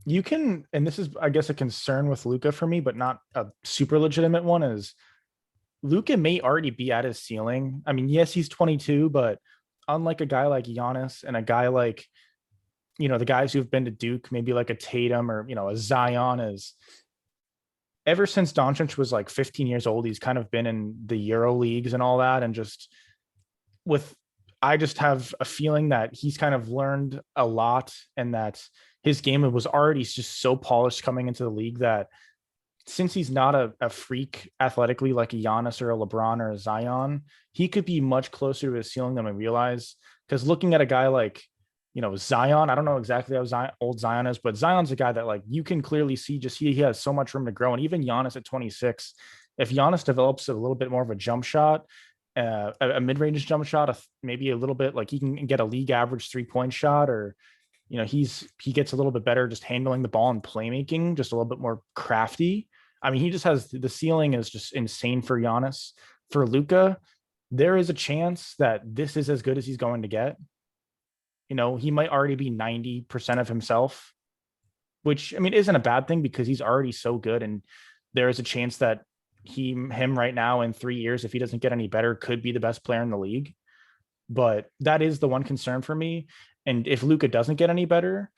you can, and this is, I guess, a concern with Luca for me, but not a super legitimate one, is Luca may already be at his ceiling. I mean, yes, he's 22, but unlike a guy like Giannis and a guy like, the guys who've been to Duke, maybe like a Tatum or, a Zion, is ever since Doncic was like 15 years old, he's kind of been in the Euro leagues and all that. And just I just have a feeling that he's kind of learned a lot and that his game was already just so polished coming into the league that since he's not a freak athletically like a Giannis or a LeBron or a Zion, he could be much closer to his ceiling than we realize. Because looking at a guy like, Zion, I don't know exactly how old Zion is, but Zion's a guy that like you can clearly see just he has so much room to grow. And even Giannis at 26, if Giannis develops a little bit more of a jump shot, a mid-range jump shot, maybe a little bit like he can get a league average 3-point shot, or he gets a little bit better just handling the ball and playmaking, just a little bit more crafty. I mean, he just has the ceiling is just insane for Giannis. For Luka, there is a chance that this is as good as he's going to get. He might already be 90% of himself, which I mean isn't a bad thing because he's already so good. And there is a chance that him right now in 3 years, if he doesn't get any better, could be the best player in the league. But that is the one concern for me. And if Luka doesn't get any better,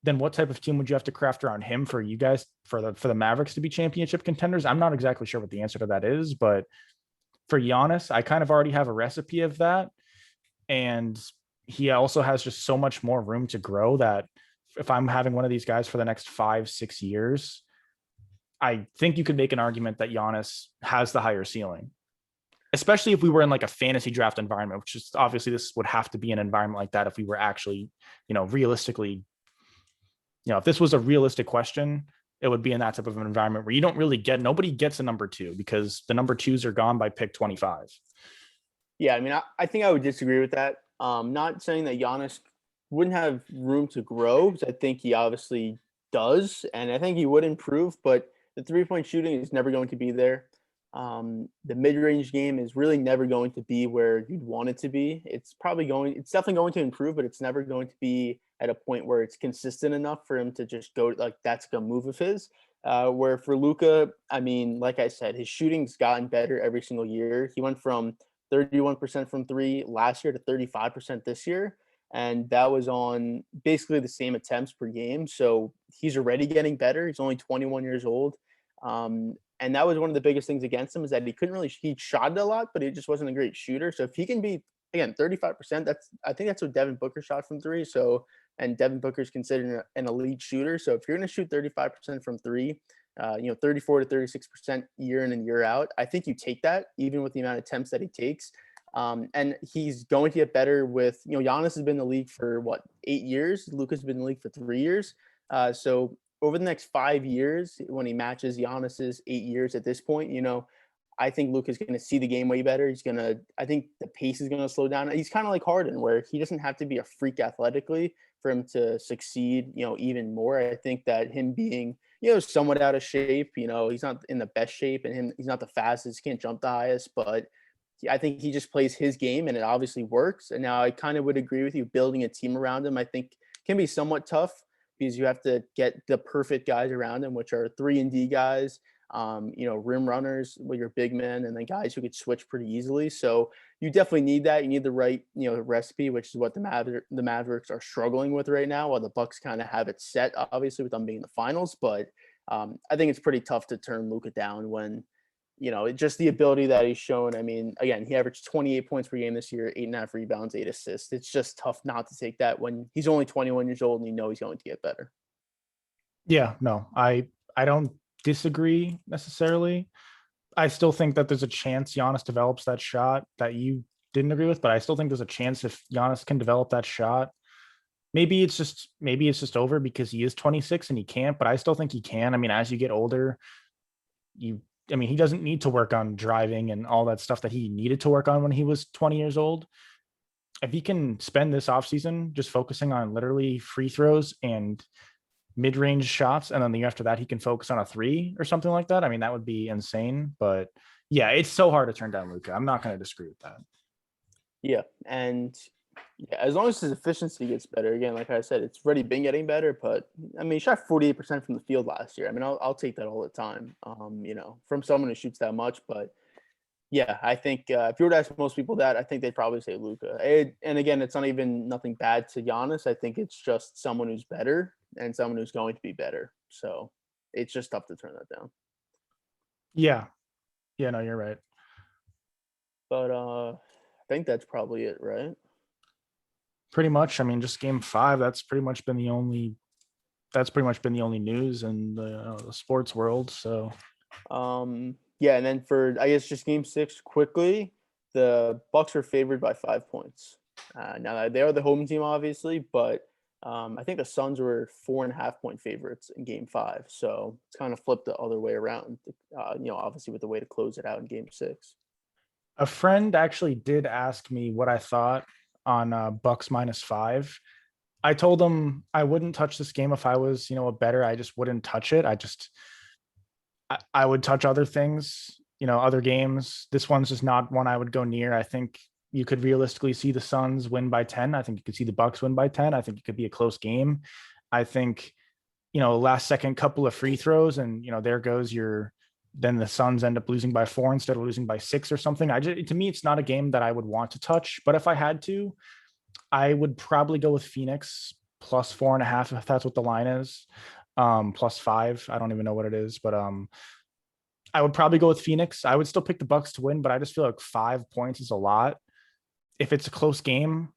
then what type of team would you have to craft around him for you guys for the Mavericks to be championship contenders? I'm not exactly sure what the answer to that is, but for Giannis, I kind of already have a recipe of that. And he also has just so much more room to grow that if I'm having one of these guys for the next 5-6 years, I think you could make an argument that Giannis has the higher ceiling, especially if we were in like a fantasy draft environment, which is obviously this would have to be an environment like that if we were actually, realistically, if this was a realistic question, it would be in that type of an environment where you don't really nobody gets a number two because the number twos are gone by pick 25. Yeah, I mean, I think I would disagree with that. Not saying that Giannis wouldn't have room to grow, because I think he obviously does, and I think he would improve, but the 3-point shooting is never going to be there. The mid-range game is really never going to be where you'd want it to be. It's definitely going to improve, but it's never going to be at a point where it's consistent enough for him to just go like that's a move of his. Where for Luka, I mean, like I said, his shooting's gotten better every single year. He went from 31% from three last year to 35% this year. And that was on basically the same attempts per game. So he's already getting better. He's only 21 years old. And that was one of the biggest things against him is that he shot it a lot, but he just wasn't a great shooter. So if he can be, again, 35%, I think that's what Devin Booker shot from three. So, and Devin Booker is considered an elite shooter. So if you're going to shoot 35% from three, 34 to 36% year in and year out. I think you take that even with the amount of attempts that he takes. And he's going to get better with, Giannis has been in the league for 8 years. Luka's been in the league for 3 years. So over the next 5 years, when he matches Giannis's 8 years at this point, I think Luka's going to see the game way better. I think the pace is going to slow down. He's kind of like Harden, where he doesn't have to be a freak athletically for him to succeed, even more. I think that him being, somewhat out of shape, he's not in the best shape and he's not the fastest, can't jump the highest, but I think he just plays his game and it obviously works. And now I kind of would agree with you, building a team around him, I think can be somewhat tough because you have to get the perfect guys around him, which are 3-and-D guys, rim runners with your big men, and then guys who could switch pretty easily. So you definitely need that. You need the right, recipe, which is what the Mavericks are struggling with right now, while the Bucks kind of have it set, obviously, with them being in the finals. But I think it's pretty tough to turn Luka down when, just the ability that he's shown. I mean, again, he averaged 28 points per game this year, 8.5 rebounds, 8 assists. It's just tough not to take that when he's only 21 years old and he's going to get better. Yeah, no, I don't disagree necessarily. I still think that there's a chance Giannis develops that shot that you didn't agree with, but I still think there's a chance if Giannis can develop that shot. Maybe it's just over because he is 26 and he can't, but I still think he can. I mean, as you get older, he doesn't need to work on driving and all that stuff that he needed to work on when he was 20 years old. If he can spend this offseason just focusing on literally free throws and mid-range shots, and then the year after that he can focus on a three or something like that, I mean, that would be insane. But yeah, it's so hard to turn down Luka. I'm not going to disagree with that. Yeah, and as long as his efficiency gets better, again, like I said, it's already been getting better. But I mean, he shot 48% from the field last year. I mean, I'll take that all the time. From someone who shoots that much. But yeah, I think if you were to ask most people that, I think they'd probably say Luka. And again, it's not even nothing bad to Giannis. I think it's just someone who's better and someone who's going to be better. So it's just tough to turn that down. Yeah, no, you're right. But I think that's probably it, right? Pretty much. I mean, just game 5. That's pretty much been the only news in the sports world. So, yeah, and then for I guess just game 6 quickly, the Bucks are favored by 5 points. Now they are the home team, obviously, but I think the Suns were 4.5-point favorites in game 5. So it's kind of flipped the other way around. Obviously with the way to close it out in game 6. a friend actually did ask me what I thought on Bucks -5. I told him I wouldn't touch this game if I was, a better. I just wouldn't touch it. I would touch other things, other games. This one's just not one I would go near. I think you could realistically see the Suns win by 10. I think you could see the Bucks win by 10. I think it could be a close game. I think, last second couple of free throws and, there goes then the Suns end up losing by 4 instead of losing by 6 or something. To me, it's not a game that I would want to touch, but if I had to, I would probably go with Phoenix plus 4.5 if that's what the line is. Plus 5. I don't even know what it is, but I would probably go with Phoenix. I would still pick the Bucks to win, but I just feel like 5 points is a lot. If it's a close game,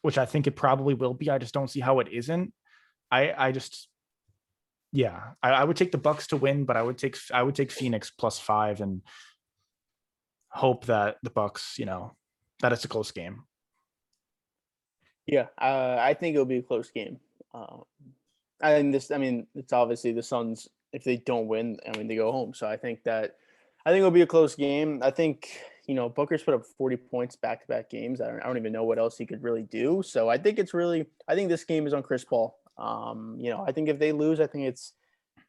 which I think it probably will be, I just don't see how it isn't. I just, yeah, I would take the Bucks to win, but I would take Phoenix plus 5 and hope that the Bucks, that it's a close game. Yeah, I think it'll be a close game. I mean, it's obviously the Suns. If they don't win, I mean, they go home. So I think it'll be a close game. I think Booker's put up 40 points back-to-back games. I don't even know what else he could really do. So I think this game is on Chris Paul. I think if they lose, I think it's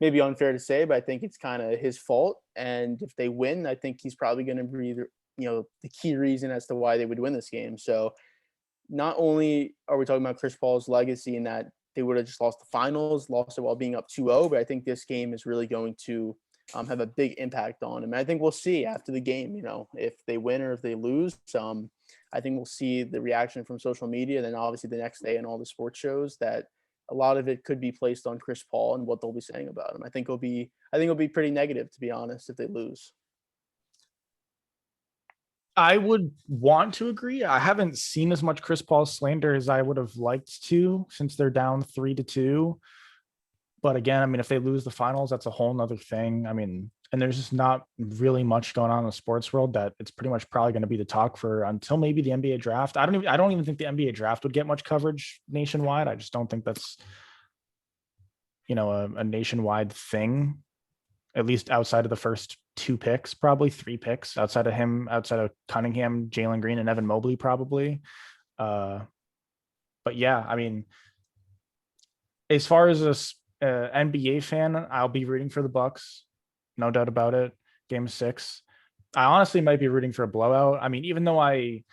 maybe unfair to say, but I think it's kind of his fault. And if they win, I think he's probably going to be the key reason as to why they would win this game. So not only are we talking about Chris Paul's legacy in that they would have just lost the finals, lost it while being up 2-0, but I think this game is really going to have a big impact on him. And I think we'll see after the game, if they win or if they lose. I think we'll see the reaction from social media, then obviously the next day and all the sports shows that a lot of it could be placed on Chris Paul and what they'll be saying about him. I think it'll be pretty negative, to be honest, if they lose. I would want to agree. I haven't seen as much Chris Paul slander as I would have liked to since they're down 3-2. But again, I mean, if they lose the finals, that's a whole nother thing. I mean, and there's just not really much going on in the sports world that it's pretty much probably going to be the talk for until maybe the NBA draft. I don't even think the NBA draft would get much coverage nationwide. I just don't think that's, a nationwide thing, at least outside of the first 2 picks, probably 3 picks outside of Cunningham, Jalen Green, and Evan Mobley, probably. But yeah, I mean, as far as a NBA fan, I'll be rooting for the Bucks, no doubt about it. Game 6. I honestly might be rooting for a blowout. I mean, even though I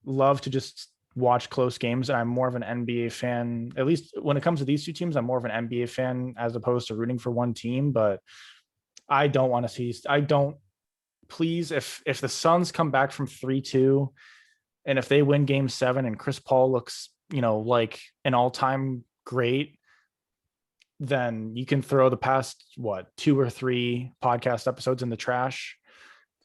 love to just watch close games, and I'm more of an NBA fan, at least when it comes to these 2 teams, I'm more of an NBA fan as opposed to rooting for one team. But I don't want to see. Please, if the Suns come back from 3-2, and if they win Game 7, and Chris Paul looks, like an all-time great, then you can throw the past 2 or 3 podcast episodes in the trash,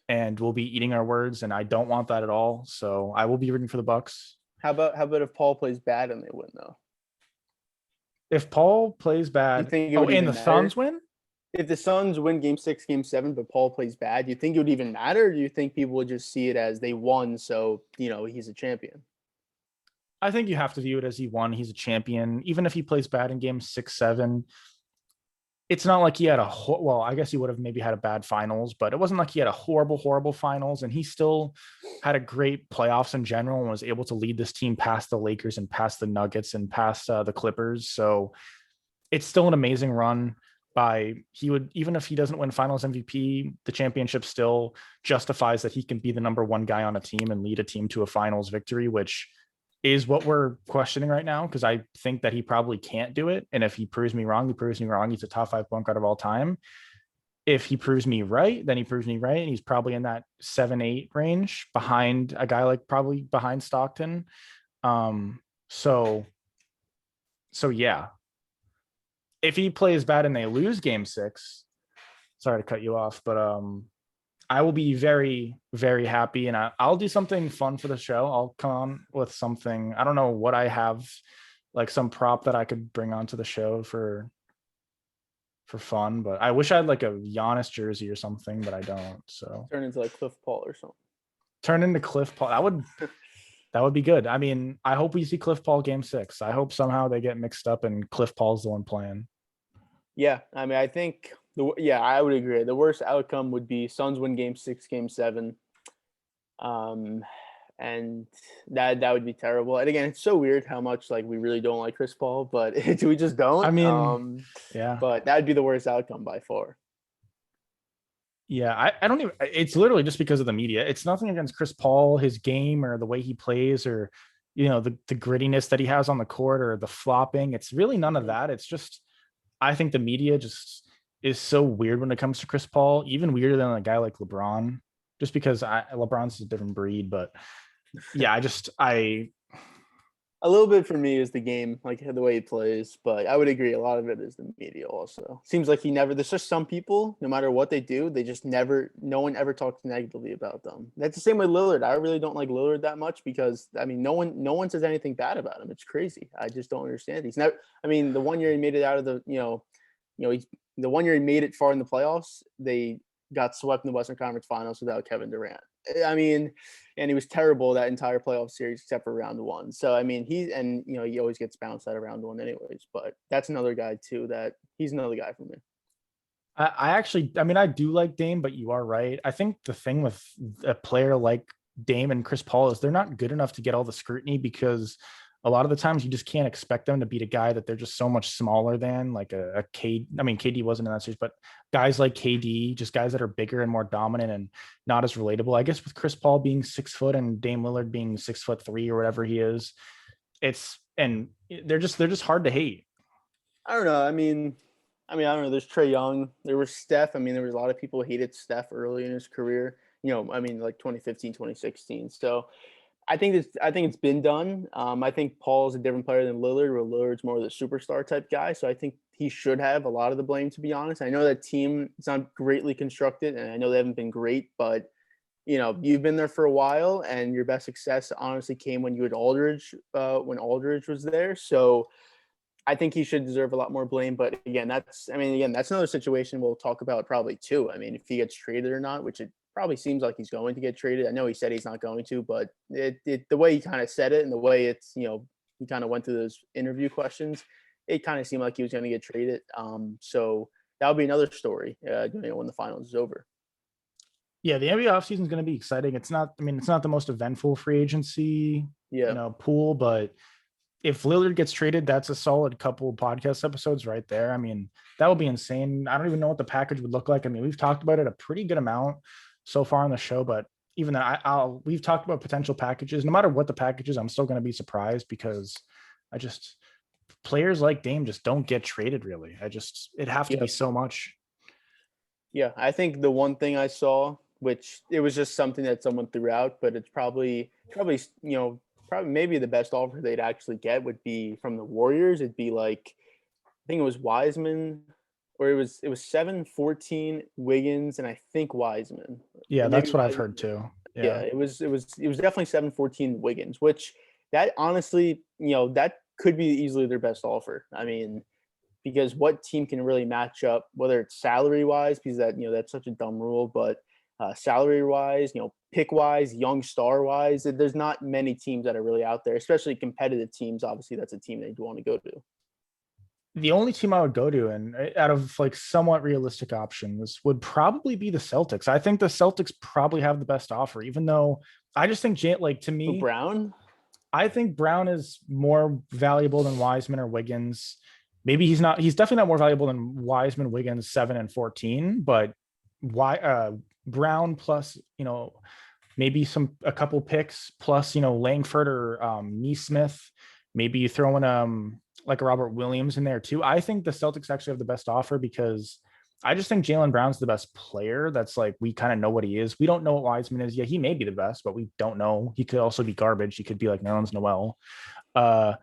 and we'll be eating our words. And I don't want that at all. So I will be rooting for the Bucks. How about if Paul plays bad and they win though? If Paul plays bad, you think and the Suns win? If the Suns win Game 6, Game 7, but Paul plays bad, you think it would even matter? Or do you think people would just see it as they won, so he's a champion? I think you have to view it as he won. He's a champion. Even if he plays bad in Game 6, 7, it's not like he had I guess he would have maybe had a bad finals, but it wasn't like he had a horrible finals. And he still had a great playoffs in general and was able to lead this team past the Lakers and past the Nuggets and past the Clippers. So it's still an amazing run. Even if he doesn't win finals MVP, the championship still justifies that he can be the number 1 guy on a team and lead a team to a finals victory, which is what we're questioning right now. Cause I think that he probably can't do it. And if he proves me wrong, he's a top 5 point guard of all time. If he proves me right, then he proves me right. And he's probably in that 7-8 range behind a guy probably behind Stockton. So yeah, if he plays bad and they lose Game 6, sorry to cut you off, but I will be very, very happy, and I'll do something fun for the show. I'll come on with something. I don't know what I have, like some prop that I could bring onto the show for fun, but I wish I had like a Giannis jersey or something, but I don't. So turn into like Cliff Paul or something. Turn into Cliff Paul. That would be good. I mean, I hope we see Cliff Paul Game 6. I hope somehow they get mixed up and Cliff Paul's the one playing. Yeah, I mean, I think I would agree. The worst outcome would be Suns win Game 6, Game 7, and that would be terrible. And again, it's so weird how much like we really don't like Chris Paul, but we just don't. I mean, yeah. But that would be the worst outcome by far. Yeah, I don't even, it's literally just because of the media. It's nothing against Chris Paul, his game, or the way he plays, or the grittiness that he has on the court, or the flopping. It's really none of Mhm. that. It's just I think the media just is so weird when it comes to Chris Paul, even weirder than a guy like LeBron, just because LeBron's a different breed. But yeah, I A little bit for me is the game, like the way he plays, but I would agree a lot of it is the media also. Seems like he never there's just some people, no matter what they do, they just never no one ever talks negatively about them. That's the same with Lillard. I really don't like Lillard that much because I mean no one says anything bad about him. It's crazy. I just don't understand. He's never I mean, the one year he made it out of the one year he made it far in the playoffs, they got swept in the Western Conference Finals without Kevin Durant. I mean, and he was terrible that entire playoff series except for round one. So I mean, he always gets bounced out of round one anyways. But that's another guy too. He's another guy for me. I actually, I mean, I do like Dame, but you are right. I think the thing with a player like Dame and Chris Paul is they're not good enough to get all the scrutiny because a lot of the times you just can't expect them to beat a guy that they're just so much smaller than, like a K. I mean, KD wasn't in that series, but guys like KD, just guys that are bigger and more dominant and not as relatable. I guess with Chris Paul being 6 foot and Dame Lillard being 6'3" or whatever he is, they're just hard to hate. I don't know. I don't know. There's Trey Young. There was Steph. I mean, there was a lot of people who hated Steph early in his career. Like 2015, 2016. So I think it's been done. I think Paul's a different player than Lillard, where Lillard's more of the superstar type guy. So I think he should have a lot of the blame, to be honest. I know that team is not greatly constructed, and I know they haven't been great, but you've been there for a while, and your best success honestly came when you had Aldridge, when Aldridge was there. So I think he should deserve a lot more blame. But again, that's another situation we'll talk about probably too. I mean, if he gets traded or not, which it probably seems like he's going to get traded. I know he said he's not going to, but the way he kind of said it and the way he kind of went through those interview questions, it kind of seemed like he was going to get traded. So that'll be another story, when the finals is over. Yeah, the NBA offseason is going to be exciting. I mean, it's not the most eventful free agency, Yeah. pool, but if Lillard gets traded, that's a solid couple podcast episodes right there. I mean, that would be insane. I don't even know what the package would look like. I mean, we've talked about it a pretty good amount so far on the show, but even that, we've talked about potential packages. No matter what the package is, I'm still going to be surprised because I just players like Dame just don't get traded really. It'd have to Yeah. be so much. Yeah, I think the one thing I saw, which it was just something that someone threw out, but it's probably maybe the best offer they'd actually get would be from the Warriors. It'd be like I think it was Wiseman, or it was 7-14 Wiggins, and I think Wiseman, Yeah, or maybe that's what I've Wiseman. heard too. Yeah, Yeah. it was definitely 7-14 Wiggins, which that honestly, that could be easily their best offer. I mean, because what team can really match up, whether it's salary wise, because that's such a dumb rule, but salary wise, pick wise, young star wise, there's not many teams that are really out there, especially competitive teams. Obviously, that's a team they'd want to go to. The only team I would go to, and out of like somewhat realistic options, would probably be the Celtics. I think the Celtics probably have the best offer, even though I just think like to For me, Brown, I think Brown is more valuable than Wiseman or Wiggins. Maybe he's not. He's definitely not more valuable than Wiseman, Wiggins, 7 and 14. But why Brown plus maybe a couple picks plus Langford or Neesmith. Maybe you throw in like a Robert Williams in there too. I think the Celtics actually have the best offer because I just think Jalen Brown's the best player. That's like we kind of know what he is. We don't know what Wiseman is. Yeah, he may be the best, but we don't know. He could also be garbage. He could be like Nerlens Noel. Uh,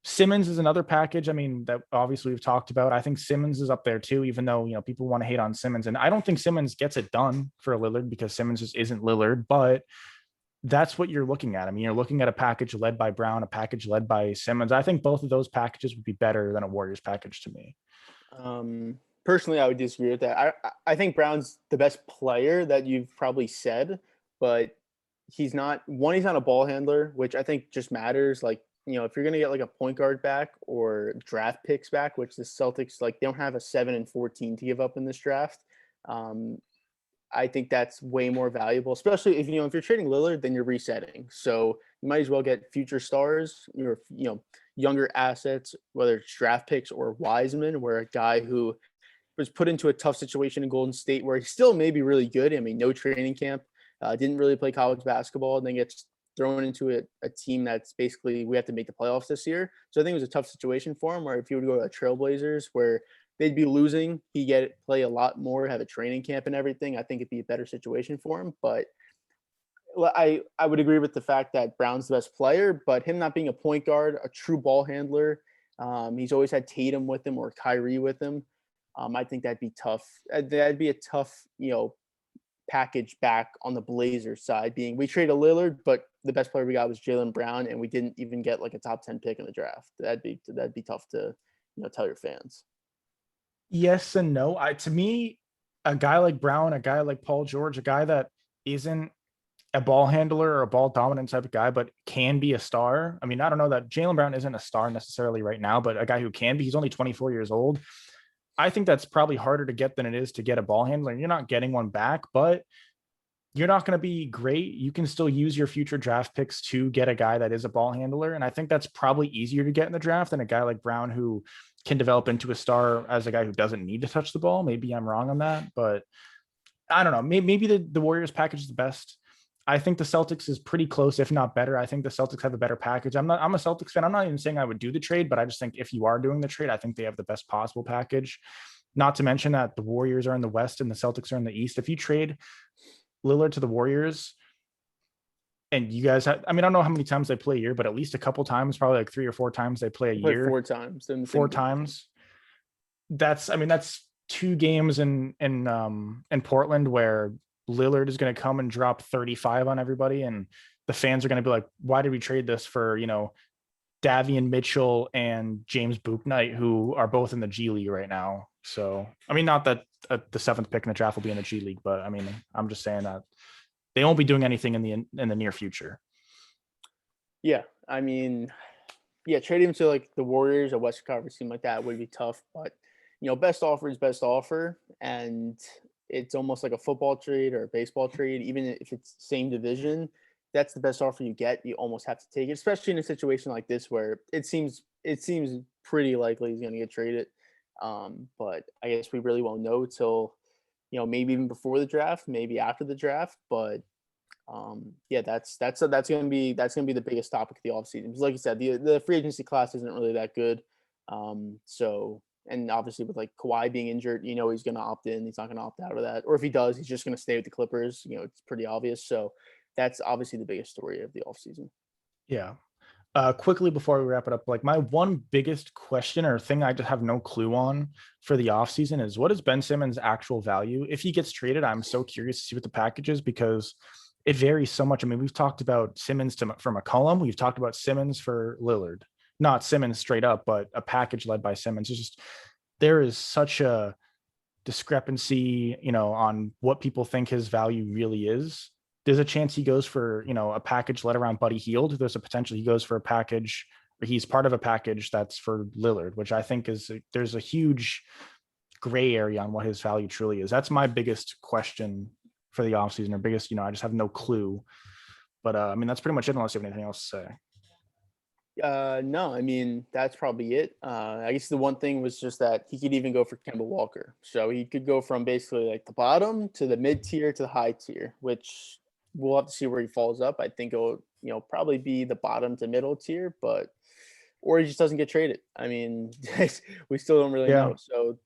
Simmons is another package. I mean, that obviously we've talked about. I think Simmons is up there too, even though people want to hate on Simmons, and I don't think Simmons gets it done for Lillard because Simmons just isn't Lillard. But that's what you're looking at. I mean, you're looking at a package led by Brown, a package led by Simmons. I think both of those packages would be better than a Warriors package to me. personally, I would disagree with that. I think Brown's the best player that you've probably said, but he's not one. He's not a ball handler, which I think just matters. Like if you're gonna get like a point guard back or draft picks back, which the Celtics they don't have a 7-14 to give up in this draft. Um, I think that's way more valuable, especially if you're trading Lillard, then you're resetting. So you might as well get future stars or younger assets, whether it's draft picks or Wiseman, where a guy who was put into a tough situation in Golden State where he still may be really good. I mean, no training camp, didn't really play college basketball, and then gets thrown into a team that's basically we have to make the playoffs this year. So I think it was a tough situation for him. Where if he would go to the Trailblazers, where they'd be losing, he get play a lot more, have a training camp and everything. I think it'd be a better situation for him. But I would agree with the fact that Brown's the best player, but him not being a point guard, a true ball handler, he's always had Tatum with him or Kyrie with him. I think that'd be tough. That'd be a tough, package back on the Blazers side. Being we traded Lillard, but the best player we got was Jaylen Brown, and we didn't even get like a top 10 pick in the draft. That'd be tough to tell your fans. Yes and no. To me, a guy like Brown, a guy like Paul George, a guy that isn't a ball handler or a ball dominant type of guy, but can be a star. I mean, I don't know that Jaylen Brown isn't a star necessarily right now, but a guy who can be. He's only 24 years old. I think that's probably harder to get than it is to get a ball handler. You're not getting one back, but you're not going to be great. You can still use your future draft picks to get a guy that is a ball handler. And I think that's probably easier to get in the draft than a guy like Brown who can develop into a star as a guy who doesn't need to touch the ball. Maybe I'm wrong on that, but I don't know. Maybe the Warriors package is the best. I think the Celtics is pretty close, if not better. I think the Celtics have a better package. I'm a Celtics fan. I'm not even saying I would do the trade, but I just think if you are doing the trade, I think they have the best possible package. Not to mention that the Warriors are in the West and the Celtics are in the East. If you trade Lillard to the Warriors and you guys have, I mean, I don't know how many times they play a year, but at least a couple times, probably like 3 or 4 times they play a year. 4 times. Four times. That's 2 games in Portland where Lillard is going to come and drop 35 on everybody, and the fans are going to be like, "Why did we trade this for Davion Mitchell and James Bouknight, who are both in the G League right now?" So, I mean, not that the 7th pick in the draft will be in the G League, but I mean, I'm just saying that they won't be doing anything in the near future. Yeah, I mean, yeah, trading him to like the Warriors or Western Conference team like that would be tough, but best offer is best offer, and it's almost like a football trade or a baseball trade. Even if it's same division, that's the best offer you get. You almost have to take it, especially in a situation like this where it seems pretty likely he's going to get traded. But I guess we really won't know till maybe even before the draft, maybe after the draft. But yeah, that's going to be the biggest topic of the offseason. Because like you said, the free agency class isn't really that good. So and obviously with like Kawhi being injured, he's going to opt in. He's not going to opt out of that. Or if he does, he's just going to stay with the Clippers. It's pretty obvious. So that's obviously the biggest story of the offseason. Yeah. Quickly before we wrap it up, like my one biggest question or thing I just have no clue on for the offseason is what is Ben Simmons' actual value? If he gets traded, I'm so curious to see what the package is because it varies so much. I mean, we've talked about Simmons for McCollum. We've talked about Simmons for Lillard. Not Simmons straight up, but a package led by Simmons. It's just there is such a discrepancy, on what people think his value really is. There's a chance he goes for, a package led around Buddy Hield. There's a potential he goes for a package or he's part of a package that's for Lillard, which I think there's a huge gray area on what his value truly is. That's my biggest question for the offseason or biggest, I just have no clue. But I mean, that's pretty much it unless you have anything else to say. No, I mean that's probably it. I guess the one thing was just that he could even go for Kemba Walker, so he could go from basically like the bottom to the mid tier to the high tier, which we'll have to see where he falls up. I think it'll probably be the bottom to middle tier, but or he just doesn't get traded. I mean, we still don't really know. So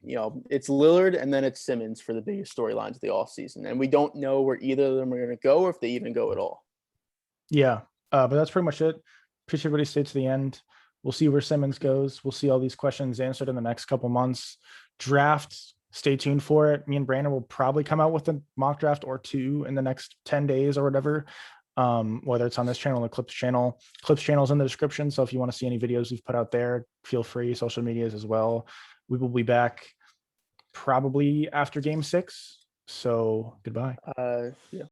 it's Lillard and then it's Simmons for the biggest storylines of the offseason, and we don't know where either of them are going to go or if they even go at all. Yeah, but that's pretty much it. Appreciate everybody stay to the end. We'll see where Simmons goes. We'll see all these questions answered in the next couple months. Draft, stay tuned for it. Me and Brandon will probably come out with a mock draft or 2 in the next 10 days or whatever, whether it's on this channel or the Clips channel. Clips channel is in the description, so if you want to see any videos we've put out there, feel free. Social medias as well. We will be back probably after Game 6. So goodbye. Yeah.